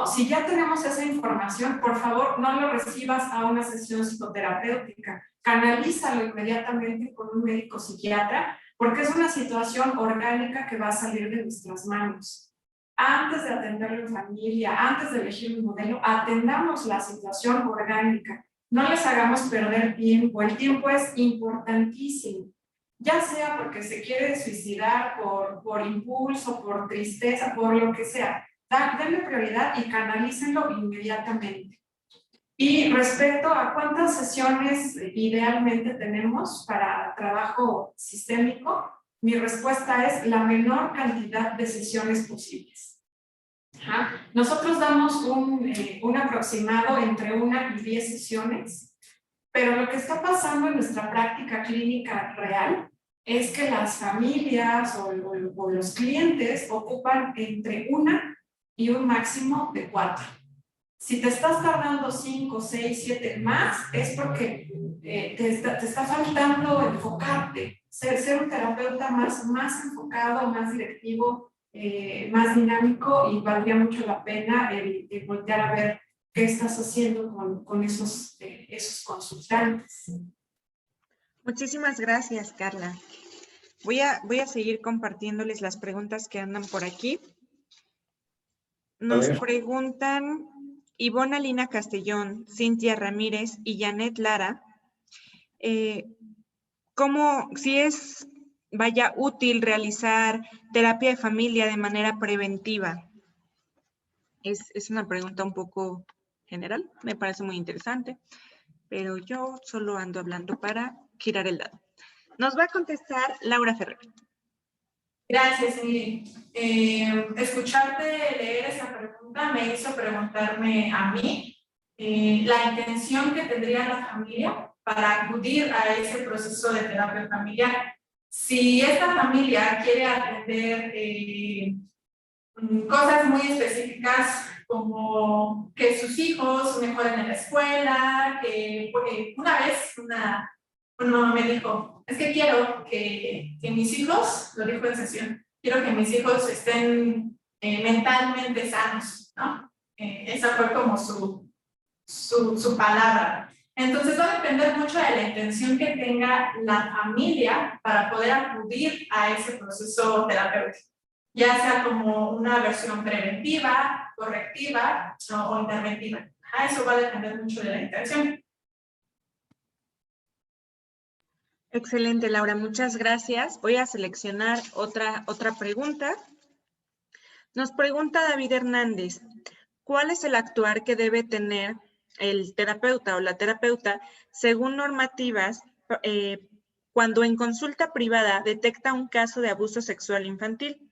Si ya tenemos esa información, por favor, no lo recibas a una sesión psicoterapéutica. Canalízalo inmediatamente con un médico psiquiatra, porque es una situación orgánica que va a salir de nuestras manos. Antes de atenderlo en familia, antes de elegir un modelo, atendamos la situación orgánica. No les hagamos perder tiempo. El tiempo es importantísimo. Ya sea porque se quiere suicidar por impulso, por tristeza, por lo que sea. Denle prioridad y canalícenlo inmediatamente. Y respecto a cuántas sesiones idealmente tenemos para trabajo sistémico, mi respuesta es la menor cantidad de sesiones posibles. Nosotros damos un aproximado entre 1 y 10 sesiones, pero lo que está pasando en nuestra práctica clínica real es que las familias o los clientes ocupan entre 1 y un máximo de 4. Si te estás tardando 5, 6, 7 más, es porque te está faltando enfocarte, ser un terapeuta más enfocado, más directivo, más dinámico, y valdría mucho la pena el voltear a ver qué estás haciendo con esos consultantes. Muchísimas gracias, Carla. Voy a seguir compartiéndoles las preguntas que andan por aquí. Nos preguntan Ivona Lina Castellón, Cintia Ramírez y Janet Lara, si es útil realizar terapia de familia de manera preventiva. Es una pregunta un poco general, me parece muy interesante, pero yo solo ando hablando para girar el dado. Nos va a contestar Laura Ferrer. Gracias, Miri. Escucharte leer esa pregunta me hizo preguntarme a mí la intención que tendría la familia para acudir a ese proceso de terapia familiar. Si esta familia quiere atender cosas muy específicas como que sus hijos mejoren en la escuela, que una vez una mamá me dijo, es que quiero que mis hijos, lo dijo en sesión, quiero que mis hijos estén mentalmente sanos, ¿no? Esa fue como su palabra. Entonces va a depender mucho de la intención que tenga la familia para poder acudir a ese proceso terapéutico, ya sea como una versión preventiva, correctiva o interventiva. Eso va a depender mucho de la intención. Excelente, Laura, muchas gracias. Voy a seleccionar otra pregunta. Nos pregunta David Hernández, ¿cuál es el actuar que debe tener el terapeuta o la terapeuta según normativas cuando en consulta privada detecta un caso de abuso sexual infantil?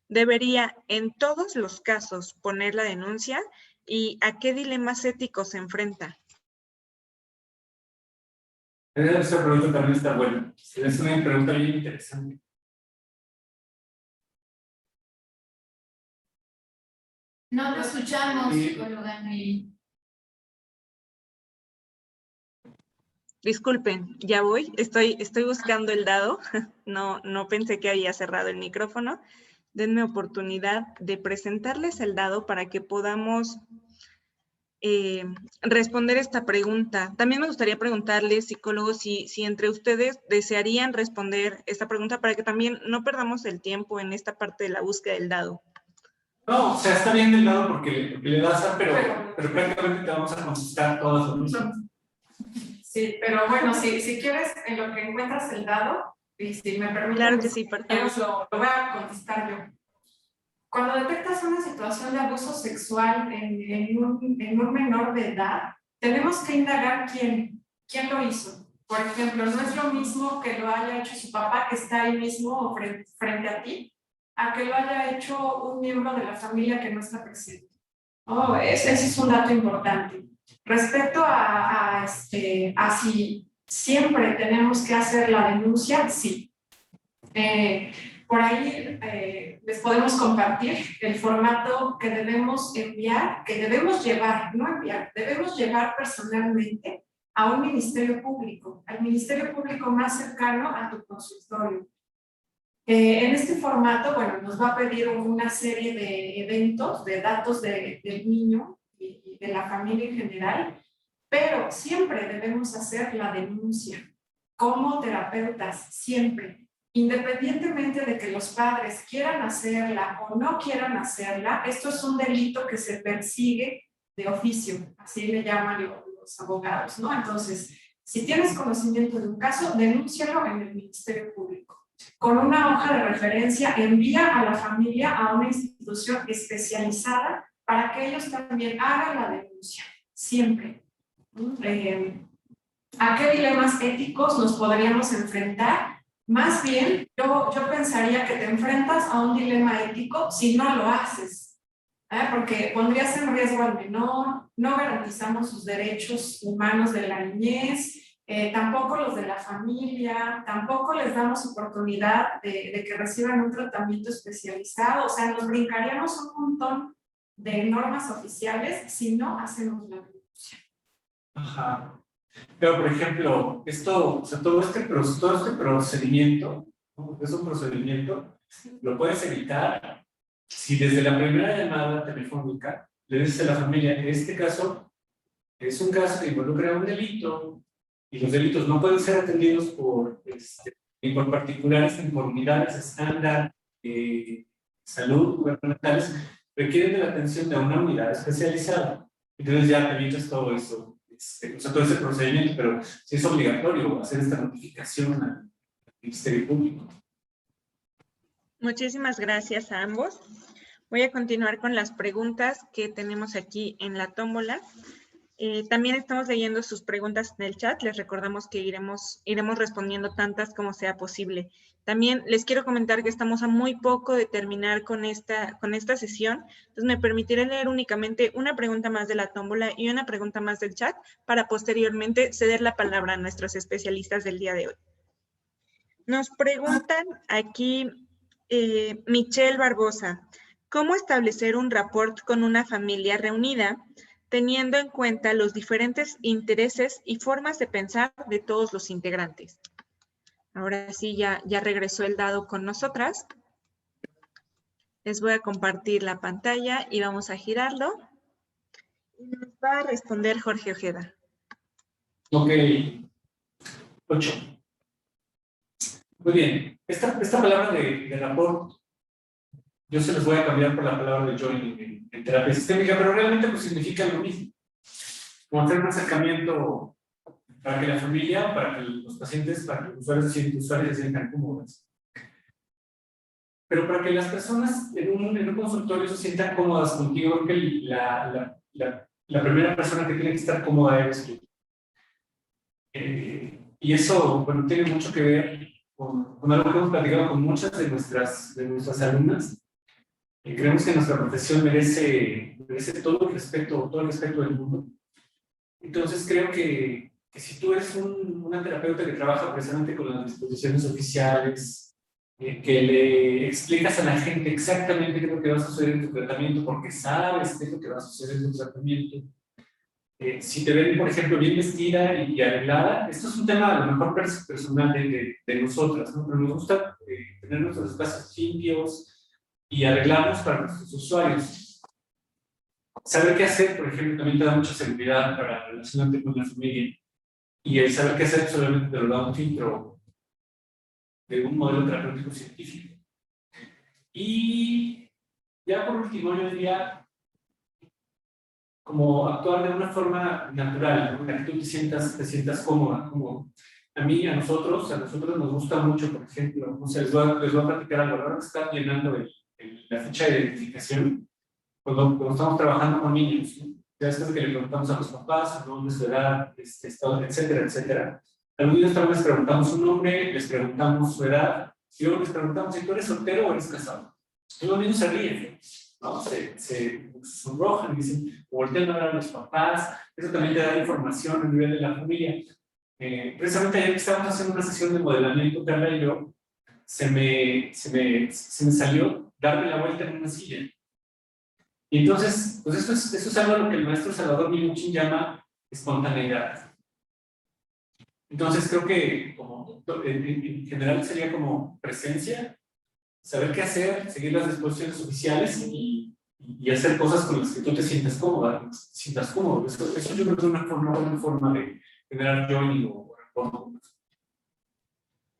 ¿Debería en todos los casos poner la denuncia y a qué dilemas éticos se enfrenta? Esa pregunta también está buena. Es una pregunta bien interesante. No te escuchamos, Sí. psicóloga Miri. Disculpen, ya voy. Estoy buscando el dado. No pensé que había cerrado el micrófono. Denme oportunidad de presentarles el dado para que podamos responder esta pregunta. También me gustaría preguntarles, psicólogos, si entre ustedes desearían responder esta pregunta para que también no perdamos el tiempo en esta parte de la búsqueda del dado. No, o sea, está bien del lado porque le das a, pero prácticamente te vamos a contestar todas lo mismo. Sí, pero bueno, si quieres, en lo que encuentras el dado, y si me permites, Claro que sí, perfecto. lo voy a contestar yo. Cuando detectas una situación de abuso sexual en un menor de edad, tenemos que indagar quién lo hizo. Por ejemplo, no es lo mismo que lo haya hecho su papá, que está ahí mismo frente a ti, a que lo haya hecho un miembro de la familia que no está presente. Oh, ese es un dato importante. Respecto a si siempre tenemos que hacer la denuncia, sí. Por ahí les podemos compartir el formato que debemos enviar, que debemos llevar, no enviar, debemos llevar personalmente a un ministerio público, al ministerio público más cercano a tu consultorio. En este formato, bueno, nos va a pedir una serie de eventos, de datos del niño y de la familia en general, pero siempre debemos hacer la denuncia como terapeutas, siempre. Independientemente de que los padres quieran hacerla o no quieran hacerla, esto es un delito que se persigue de oficio, así le llaman los abogados, ¿no? Entonces, si tienes conocimiento de un caso, denúncialo en el Ministerio Público. Con una hoja de referencia, envía a la familia a una institución especializada para que ellos también hagan la denuncia, siempre. ¿A qué dilemas éticos nos podríamos enfrentar? Más bien, yo pensaría que te enfrentas a un dilema ético si no lo haces, porque pondrías en riesgo al menor, no garantizamos sus derechos humanos de la niñez, tampoco los de la familia, tampoco les damos oportunidad de que reciban un tratamiento especializado, o sea, nos brincaríamos un montón de normas oficiales si no hacemos la denuncia. Ajá. Pero, por ejemplo, esto, o sea, todo este procedimiento, ¿no? Es un procedimiento, lo puedes evitar si desde la primera llamada telefónica le dices a la familia que este caso es un caso que involucra un delito y los delitos no pueden ser atendidos por particulares ni por unidades estándar de salud gubernamentales, requieren de la atención de una unidad especializada. Entonces ya te evitas todo eso. O sea, todo ese procedimiento, pero sí es obligatorio hacer esta notificación al Ministerio Público. Muchísimas gracias a ambos. Voy a continuar con las preguntas que tenemos aquí en la tómbola. También estamos leyendo sus preguntas en el chat. Les recordamos que iremos respondiendo tantas como sea posible. También les quiero comentar que estamos a muy poco de terminar con esta sesión. Entonces me permitiré leer únicamente una pregunta más de la tómbola y una pregunta más del chat para posteriormente ceder la palabra a nuestros especialistas del día de hoy. Nos preguntan aquí Michelle Barbosa, ¿cómo establecer un rapport con una familia reunida teniendo en cuenta los diferentes intereses y formas de pensar de todos los integrantes? Ahora sí, ya regresó el dado con nosotras. Les voy a compartir la pantalla y vamos a girarlo. Y nos va a responder Jorge Ojeda. Ok. 8. Muy bien. Esta palabra de rapport, yo se los voy a cambiar por la palabra de join en terapia sistémica, pero realmente pues significa lo mismo. Como hacer un acercamiento para que la familia, para que los pacientes, para que los usuarios se sientan cómodos. Pero para que las personas en un consultorio se sientan cómodas contigo, creo que la primera persona que tiene que estar cómoda eres tú. Y eso, bueno, tiene mucho que ver con algo que hemos platicado con muchas de nuestras alumnas. Creemos que nuestra profesión merece todo el respeto del mundo. Entonces creo que si tú eres una terapeuta que trabaja precisamente con las disposiciones oficiales, que le explicas a la gente exactamente qué es lo que va a suceder en tu tratamiento, porque sabes qué es lo que va a suceder en tu tratamiento. Si te ven, por ejemplo, bien vestida y arreglada, esto es un tema a lo mejor personal de nosotras, ¿no? Pero nos gusta tener nuestros espacios limpios y arreglarnos para nuestros usuarios. Saber qué hacer, por ejemplo, también te da mucha seguridad para relacionarte con la familia. Y el saber qué hacer solamente te lo da un filtro de un modelo terapéutico científico. Y ya por último, yo diría como actuar de una forma natural, ¿no? En la que tú te sientas cómoda. Como a nosotros nos gusta mucho, por ejemplo, no sé, les voy a platicar algo. Ahora que están llenando la ficha de identificación, cuando estamos trabajando con niños, ¿no? Ya es que le preguntamos a los papás su nombre, su edad, estado, etcétera, etcétera. Algunos también les preguntamos su nombre, les preguntamos su edad, y luego les preguntamos si tú eres soltero o eres casado. Y los niños se ríen, ¿no? Se sonrojan y dicen, voltean a hablar a los papás. Eso también te da información a nivel de la familia. Precisamente ayer que estábamos haciendo una sesión de modelamiento, Carla y yo, se me salió darme la vuelta en una silla. Y entonces, pues eso es algo a lo que el maestro Salvador Minuchin llama espontaneidad. Entonces creo que como, en general sería como presencia, saber qué hacer, seguir las disposiciones oficiales y hacer cosas con las que tú te sientas cómoda, sientas cómodo. Eso yo creo que es una buena forma de generar joining o rapport.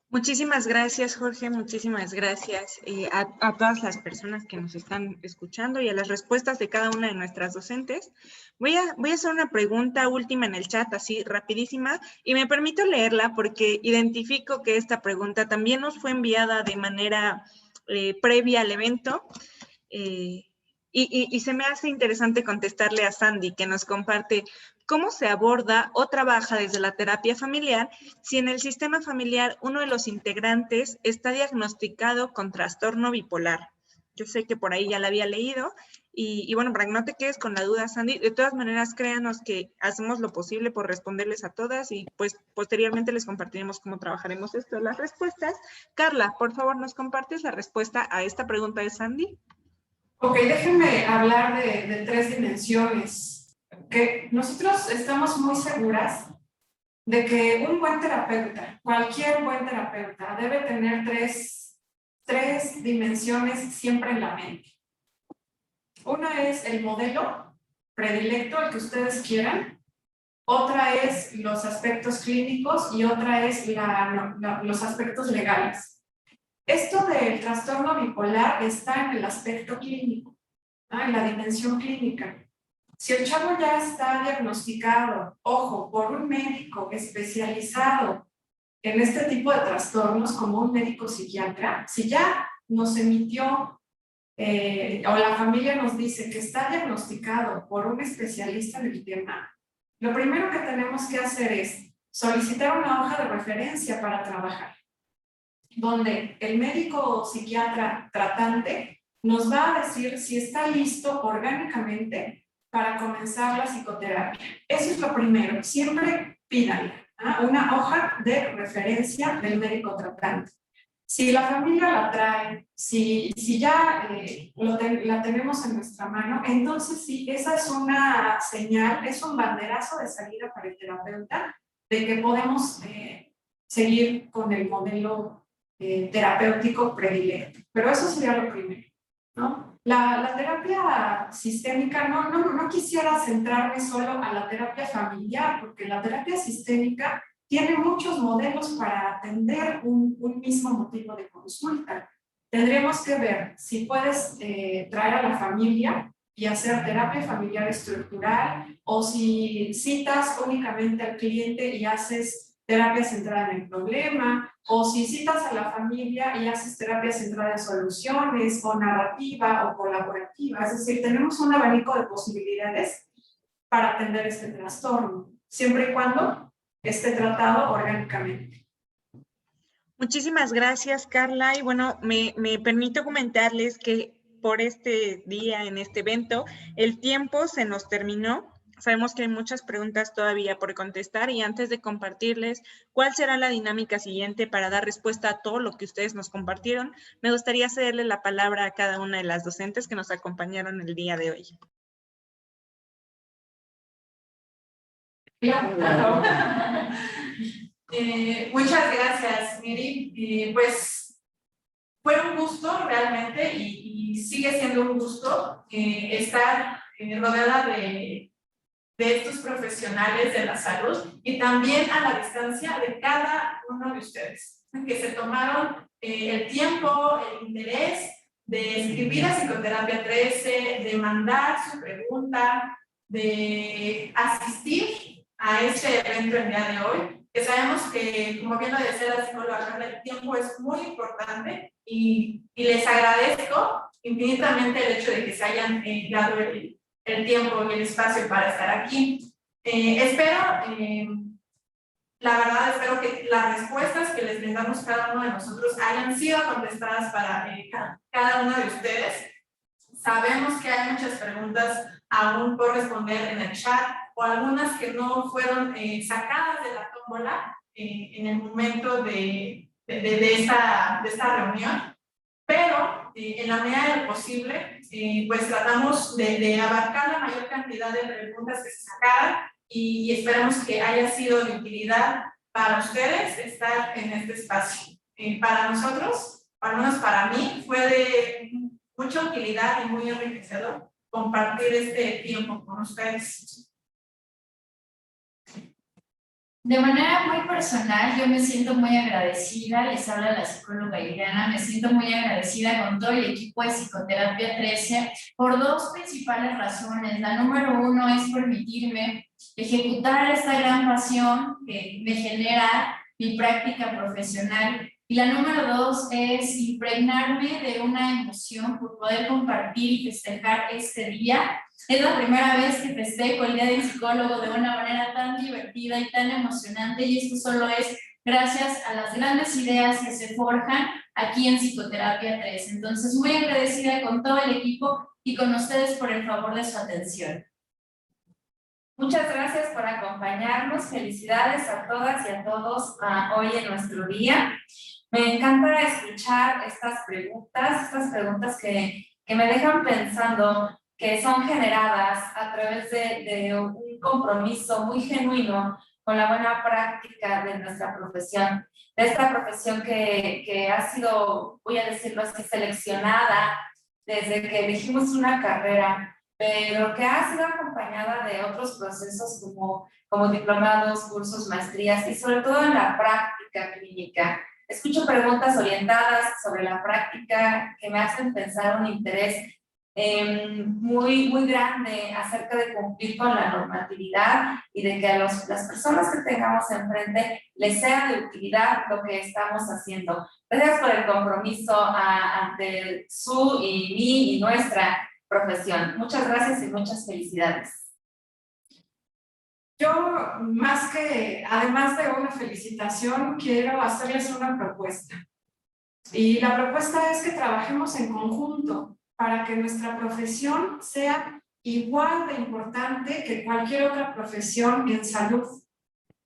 Muchísimas gracias, Jorge, muchísimas gracias a todas las personas que nos están escuchando y a las respuestas de cada una de nuestras docentes. Voy a hacer una pregunta última en el chat, así rapidísima, y me permito leerla porque identifico que esta pregunta también nos fue enviada de manera previa al evento. Y se me hace interesante contestarle a Sandy, que nos comparte cómo se aborda o trabaja desde la terapia familiar si en el sistema familiar uno de los integrantes está diagnosticado con trastorno bipolar. Yo sé que por ahí ya la había leído y bueno, para que no te quedes con la duda, Sandy, de todas maneras créanos que hacemos lo posible por responderles a todas y pues posteriormente les compartiremos cómo trabajaremos esto, las respuestas. Carla, por favor, ¿nos compartes la respuesta a esta pregunta de Sandy? Ok, déjenme hablar de 3 dimensiones. Que nosotros estamos muy seguras de que un buen terapeuta, cualquier buen terapeuta, debe tener tres dimensiones siempre en la mente. Una es el modelo predilecto, el que ustedes quieran. Otra es los aspectos clínicos y otra es los aspectos legales. Esto del trastorno bipolar está en el aspecto clínico, en la dimensión clínica. Si el chavo ya está diagnosticado, ojo, por un médico especializado en este tipo de trastornos, como un médico psiquiatra, si ya nos emitió o la familia nos dice que está diagnosticado por un especialista en el tema, lo primero que tenemos que hacer es solicitar una hoja de referencia para trabajar, donde el médico psiquiatra tratante nos va a decir si está listo orgánicamente para comenzar la psicoterapia. Eso es lo primero, siempre pídanla, una hoja de referencia del médico tratante. Si la familia la trae, si ya la tenemos en nuestra mano, entonces sí, esa es una señal, es un banderazo de salida para el terapeuta de que podemos seguir con el modelo terapéutico predilecto. Pero eso sería lo primero, ¿no? La terapia sistémica, no quisiera centrarme solo a la terapia familiar, porque la terapia sistémica tiene muchos modelos para atender un mismo motivo de consulta. Tendremos que ver si puedes traer a la familia y hacer terapia familiar estructural, o si citas únicamente al cliente y haces terapia centrada en el problema, o si citas a la familia y haces terapia centrada en soluciones, o narrativa, o colaborativa. Es decir, tenemos un abanico de posibilidades para atender este trastorno, siempre y cuando esté tratado orgánicamente. Muchísimas gracias, Carla. Y bueno, me permito comentarles que por este día, en este evento, el tiempo se nos terminó. Sabemos que hay muchas preguntas todavía por contestar y antes de compartirles cuál será la dinámica siguiente para dar respuesta a todo lo que ustedes nos compartieron, me gustaría cederle la palabra a cada una de las docentes que nos acompañaron el día de hoy. Muchas gracias, Miri. Pues fue un gusto realmente y sigue siendo un gusto estar rodeada de estos profesionales de la salud y también a la distancia de cada uno de ustedes, que se tomaron el tiempo, el interés de escribir a Psicoterapia 13, de mandar su pregunta, de asistir a este evento el día de hoy, que sabemos que, como bien lo decía la psicóloga, el tiempo es muy importante y les agradezco infinitamente el hecho de que se hayan dado el tiempo y el espacio para estar aquí. La verdad, espero que las respuestas que les brindamos cada uno de nosotros hayan sido contestadas para cada uno de ustedes. Sabemos que hay muchas preguntas aún por responder en el chat o algunas que no fueron sacadas de la tómbola en el momento de esta reunión, pero en la medida de lo posible, pues tratamos de abarcar la mayor cantidad de preguntas que se sacaran y esperamos que haya sido de utilidad para ustedes estar en este espacio. Para nosotros, al menos para mí, fue de mucha utilidad y muy enriquecedor compartir este tiempo con ustedes. De manera muy personal, yo me siento muy agradecida, les habla la psicóloga Ileana, me siento muy agradecida con todo el equipo de Psicoterapia 13 por dos principales razones. La número uno es permitirme ejecutar esta gran pasión que me genera mi práctica profesional. Y la número dos es impregnarme de una emoción por poder compartir y festejar este día. Es la primera vez que festejo el Día del Psicólogo de una manera tan divertida y tan emocionante, y esto solo es gracias a las grandes ideas que se forjan aquí en Psicoterapia 3. Entonces, muy agradecida con todo el equipo y con ustedes por el favor de su atención. Muchas gracias por acompañarnos. Felicidades a todas y a todos hoy en nuestro día. Me encanta escuchar estas preguntas que me dejan pensando, que son generadas a través de un compromiso muy genuino con la buena práctica de nuestra profesión, de esta profesión que ha sido, voy a decirlo así, seleccionada desde que elegimos una carrera, pero que ha sido acompañada de otros procesos como diplomados, cursos, maestrías y sobre todo en la práctica clínica. Escucho preguntas orientadas sobre la práctica que me hacen pensar un interés muy, muy grande acerca de cumplir con la normatividad y de que a las personas que tengamos enfrente les sea de utilidad lo que estamos haciendo. Gracias por el compromiso ante su y mi y nuestra profesión. Muchas gracias y muchas felicidades. Yo, además de una felicitación, quiero hacerles una propuesta. Y la propuesta es que trabajemos en conjunto para que nuestra profesión sea igual de importante que cualquier otra profesión en salud.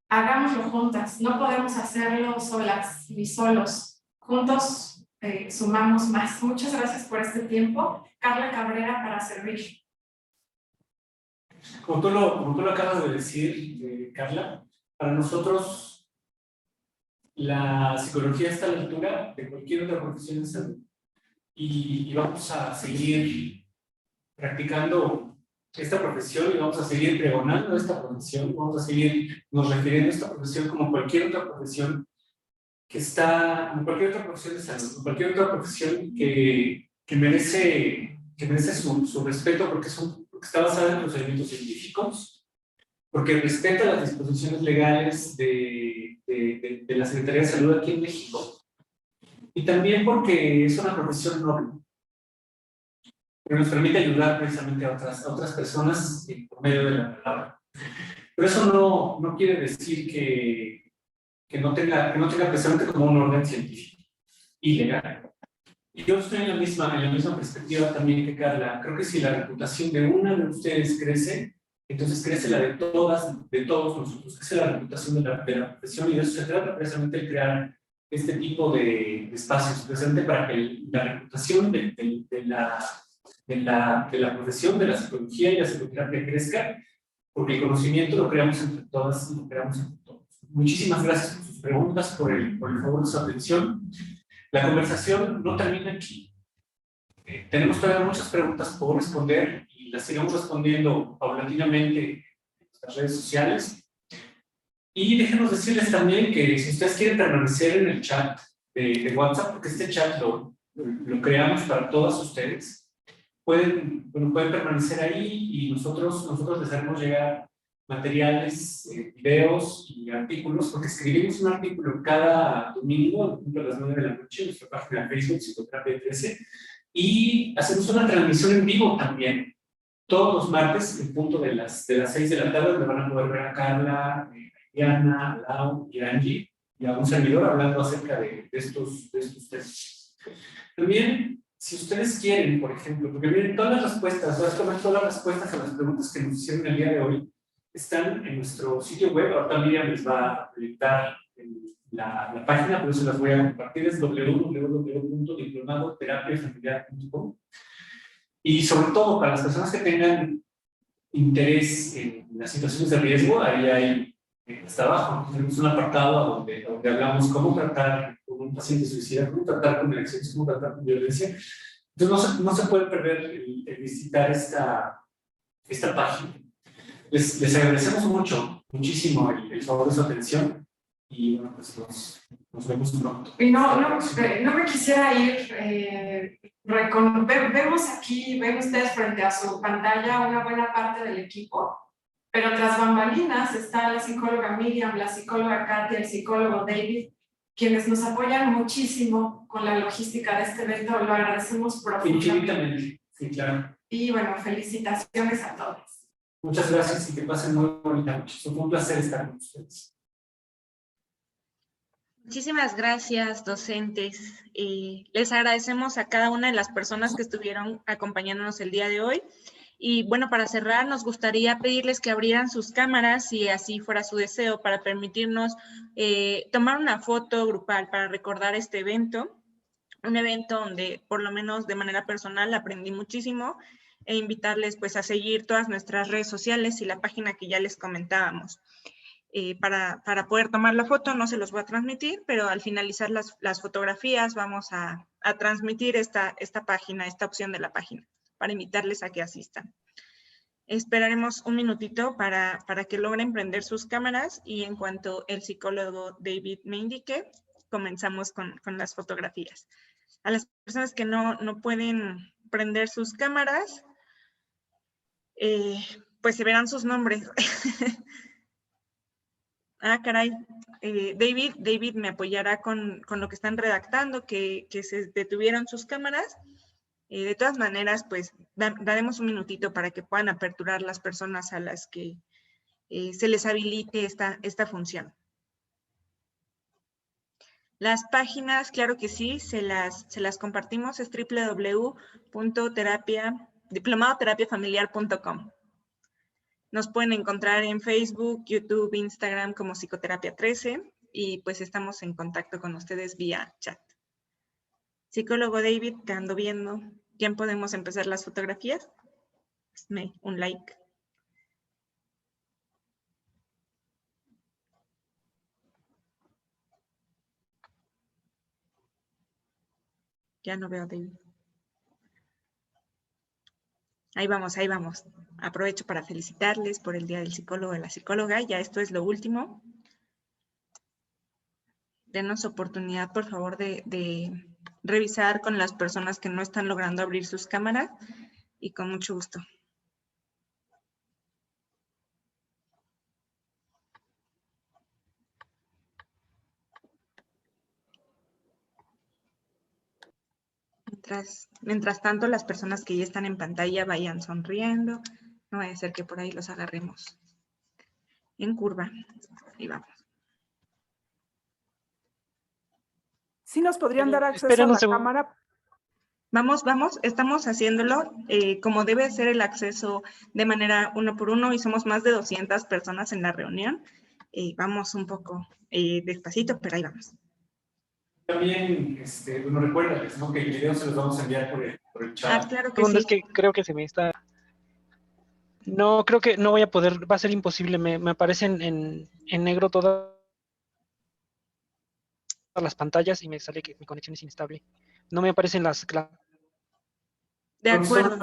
Hagámoslo juntas, no podemos hacerlo solas ni solos. Juntos sumamos más. Muchas gracias por este tiempo. Carla Cabrera, para servir. Como tú lo acabas de decir, Carla, para nosotros la psicología está a la altura de cualquier otra profesión en salud y vamos a seguir practicando esta profesión y vamos a seguir pregonando esta profesión, vamos a seguir nos refiriendo a esta profesión como cualquier otra profesión que está, como cualquier otra profesión de salud, como cualquier otra profesión que merece su respeto porque está basada en procedimientos científicos, porque respeta las disposiciones legales de la Secretaría de Salud aquí en México, y también porque es una profesión noble, que nos permite ayudar precisamente a otras personas por medio de la palabra. Pero eso no quiere decir que no tenga precisamente como un orden científico y legal. Y yo estoy en la misma perspectiva también que Carla. Creo que si la reputación de una de ustedes crece, entonces crece la de todos nosotros, crece la reputación de la profesión, y de eso se trata precisamente el crear este tipo de espacios, precisamente para que la reputación de la profesión, de la psicología y la psicoterapia crezca, porque el conocimiento lo creamos entre todas y lo creamos entre todos. Muchísimas gracias por sus preguntas, por el favor de su atención. La conversación no termina aquí. Tenemos todavía muchas preguntas por responder y las iremos respondiendo paulatinamente en nuestras redes sociales. Y déjenos decirles también que si ustedes quieren permanecer en el chat de WhatsApp, porque este chat lo creamos para todas ustedes, pueden permanecer ahí y nosotros les haremos llegar materiales, videos y artículos, porque escribimos un artículo cada domingo a las 9 de la noche en nuestra página de Facebook, Psicoterapia 13, y hacemos una transmisión en vivo también, todos los martes, en punto de las 6 de la tarde, donde van a poder ver a Carla, a Diana, a Lau y a Angie, y a un servidor hablando acerca de estos temas. También, si ustedes quieren, por ejemplo, porque miren, todas las respuestas a las preguntas que nos hicieron el día de hoy, están en nuestro sitio web. Ahorita Miriam les va a proyectar la página, pero se las voy a compartir, es www.diplomadoterapiafamiliar.com. Y sobre todo, para las personas que tengan interés en las situaciones de riesgo, ahí hay, hasta abajo, tenemos un apartado donde hablamos cómo tratar con un paciente suicida, cómo tratar con elecciones, cómo tratar con violencia. Entonces no se puede perder el visitar esta página. Les agradecemos muchísimo el favor de su atención, y bueno, pues nos vemos pronto. Y no me quisiera ir. Vemos aquí, ven ustedes frente a su pantalla una buena parte del equipo, pero tras bambalinas está la psicóloga Miriam, la psicóloga Katia, el psicólogo David, quienes nos apoyan muchísimo con la logística de este evento. Lo agradecemos profundamente. Infinitamente, sí, claro. Y bueno, felicitaciones a todos. Muchas gracias y que pasen muy bonita noche. Fue un placer estar con ustedes. Muchísimas gracias, docentes. Les agradecemos a cada una de las personas que estuvieron acompañándonos el día de hoy. Y bueno, para cerrar, nos gustaría pedirles que abrieran sus cámaras, si así fuera su deseo, para permitirnos tomar una foto grupal para recordar este evento. Un evento donde, por lo menos de manera personal, aprendí muchísimo, e invitarles pues a seguir todas nuestras redes sociales y la página que ya les comentábamos. Para poder tomar la foto no se los voy a transmitir, pero al finalizar las fotografías vamos a transmitir esta página, esta opción de la página, para invitarles a que asistan. Esperaremos un minutito para que logren prender sus cámaras, y en cuanto el psicólogo David me indique, comenzamos con las fotografías. A las personas que no pueden prender sus cámaras, pues se verán sus nombres. Ah, caray. David me apoyará con lo que están redactando, que se detuvieron sus cámaras. De todas maneras, pues daremos un minutito para que puedan aperturar las personas a las que se les habilite esta función. Las páginas, claro que sí, se las compartimos, es www.diplomadoterapiafamiliar.com. Nos pueden encontrar en Facebook, YouTube, Instagram como Psicoterapia 13, y pues estamos en contacto con ustedes vía chat. Psicólogo David, te ando viendo. ¿Ya podemos empezar las fotografías? Hazme un like. Ya no veo a David. Ahí vamos, ahí vamos. Aprovecho para felicitarles por el Día del Psicólogo y la Psicóloga. Ya esto es lo último. Denos oportunidad, por favor, de revisar con las personas que no están logrando abrir sus cámaras, y con mucho gusto. Mientras tanto, las personas que ya están en pantalla vayan sonriendo. No vaya a ser que por ahí los agarremos en curva. Ahí vamos. ¿Sí nos podrían dar acceso Esperen a un la segundo. cámara? Vamos, estamos haciéndolo como debe ser el acceso de manera uno por uno y somos más de 200 personas en la reunión. Vamos un poco despacito, pero ahí vamos. También, bueno, recuérdales, ¿no? Que el video se los vamos a enviar por el chat. Claro que Segundo, sí. es que creo que se me está... No, creo que no voy a poder, va a ser imposible. Me aparecen en negro todas las pantallas y me sale que mi conexión es inestable. No me aparecen las... De acuerdo.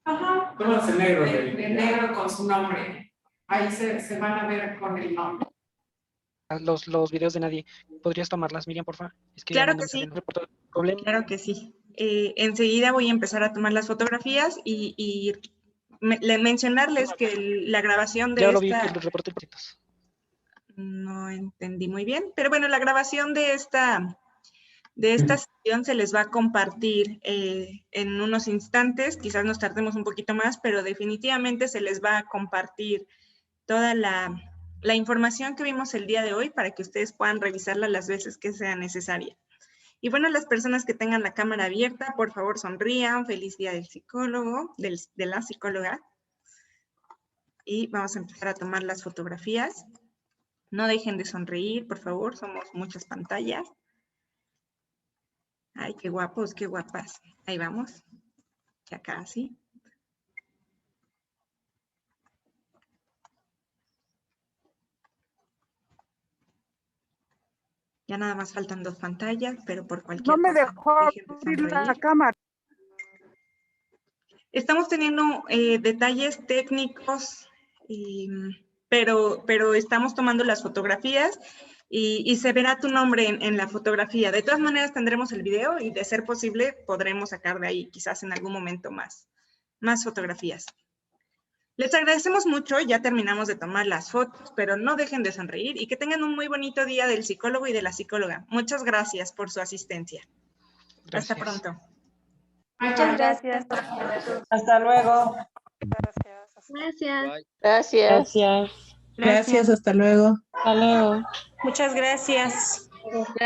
Ajá. Todas en negro. De negro con su nombre. Ahí se van a ver con el nombre. Los videos de nadie. ¿Podrías tomarlas, Miriam, por favor? Es que Claro no que me salen. sí. Reporto problema. Claro que sí. Enseguida voy a empezar a tomar las fotografías y mencionarles que la grabación de Ya lo vi, esta... que los reporté por cientos. No entendí muy bien, pero bueno, la grabación de esta sesión se les va a compartir en unos instantes, quizás nos tardemos un poquito más, pero definitivamente se les va a compartir toda la información que vimos el día de hoy para que ustedes puedan revisarla las veces que sea necesaria. Y bueno, las personas que tengan la cámara abierta, por favor sonrían, feliz día del psicólogo, de la psicóloga. Y vamos a empezar a tomar las fotografías. No dejen de sonreír, por favor, somos muchas pantallas. Ay, qué guapos, qué guapas. Ahí vamos. Ya casi. Ya nada más faltan 2 pantallas, pero por cualquier No me cosa, dejó dejen de abrir la sonreír. cámara. Estamos teniendo detalles técnicos, pero estamos tomando las fotografías y se verá tu nombre en la fotografía. De todas maneras tendremos el video y de ser posible podremos sacar de ahí quizás en algún momento más fotografías. Les agradecemos mucho, ya terminamos de tomar las fotos, pero no dejen de sonreír y que tengan un muy bonito día del psicólogo y de la psicóloga. Muchas gracias por su asistencia. Gracias. Hasta pronto. Muchas gracias. Hasta luego. Gracias. Gracias. Gracias, hasta luego. Muchas gracias.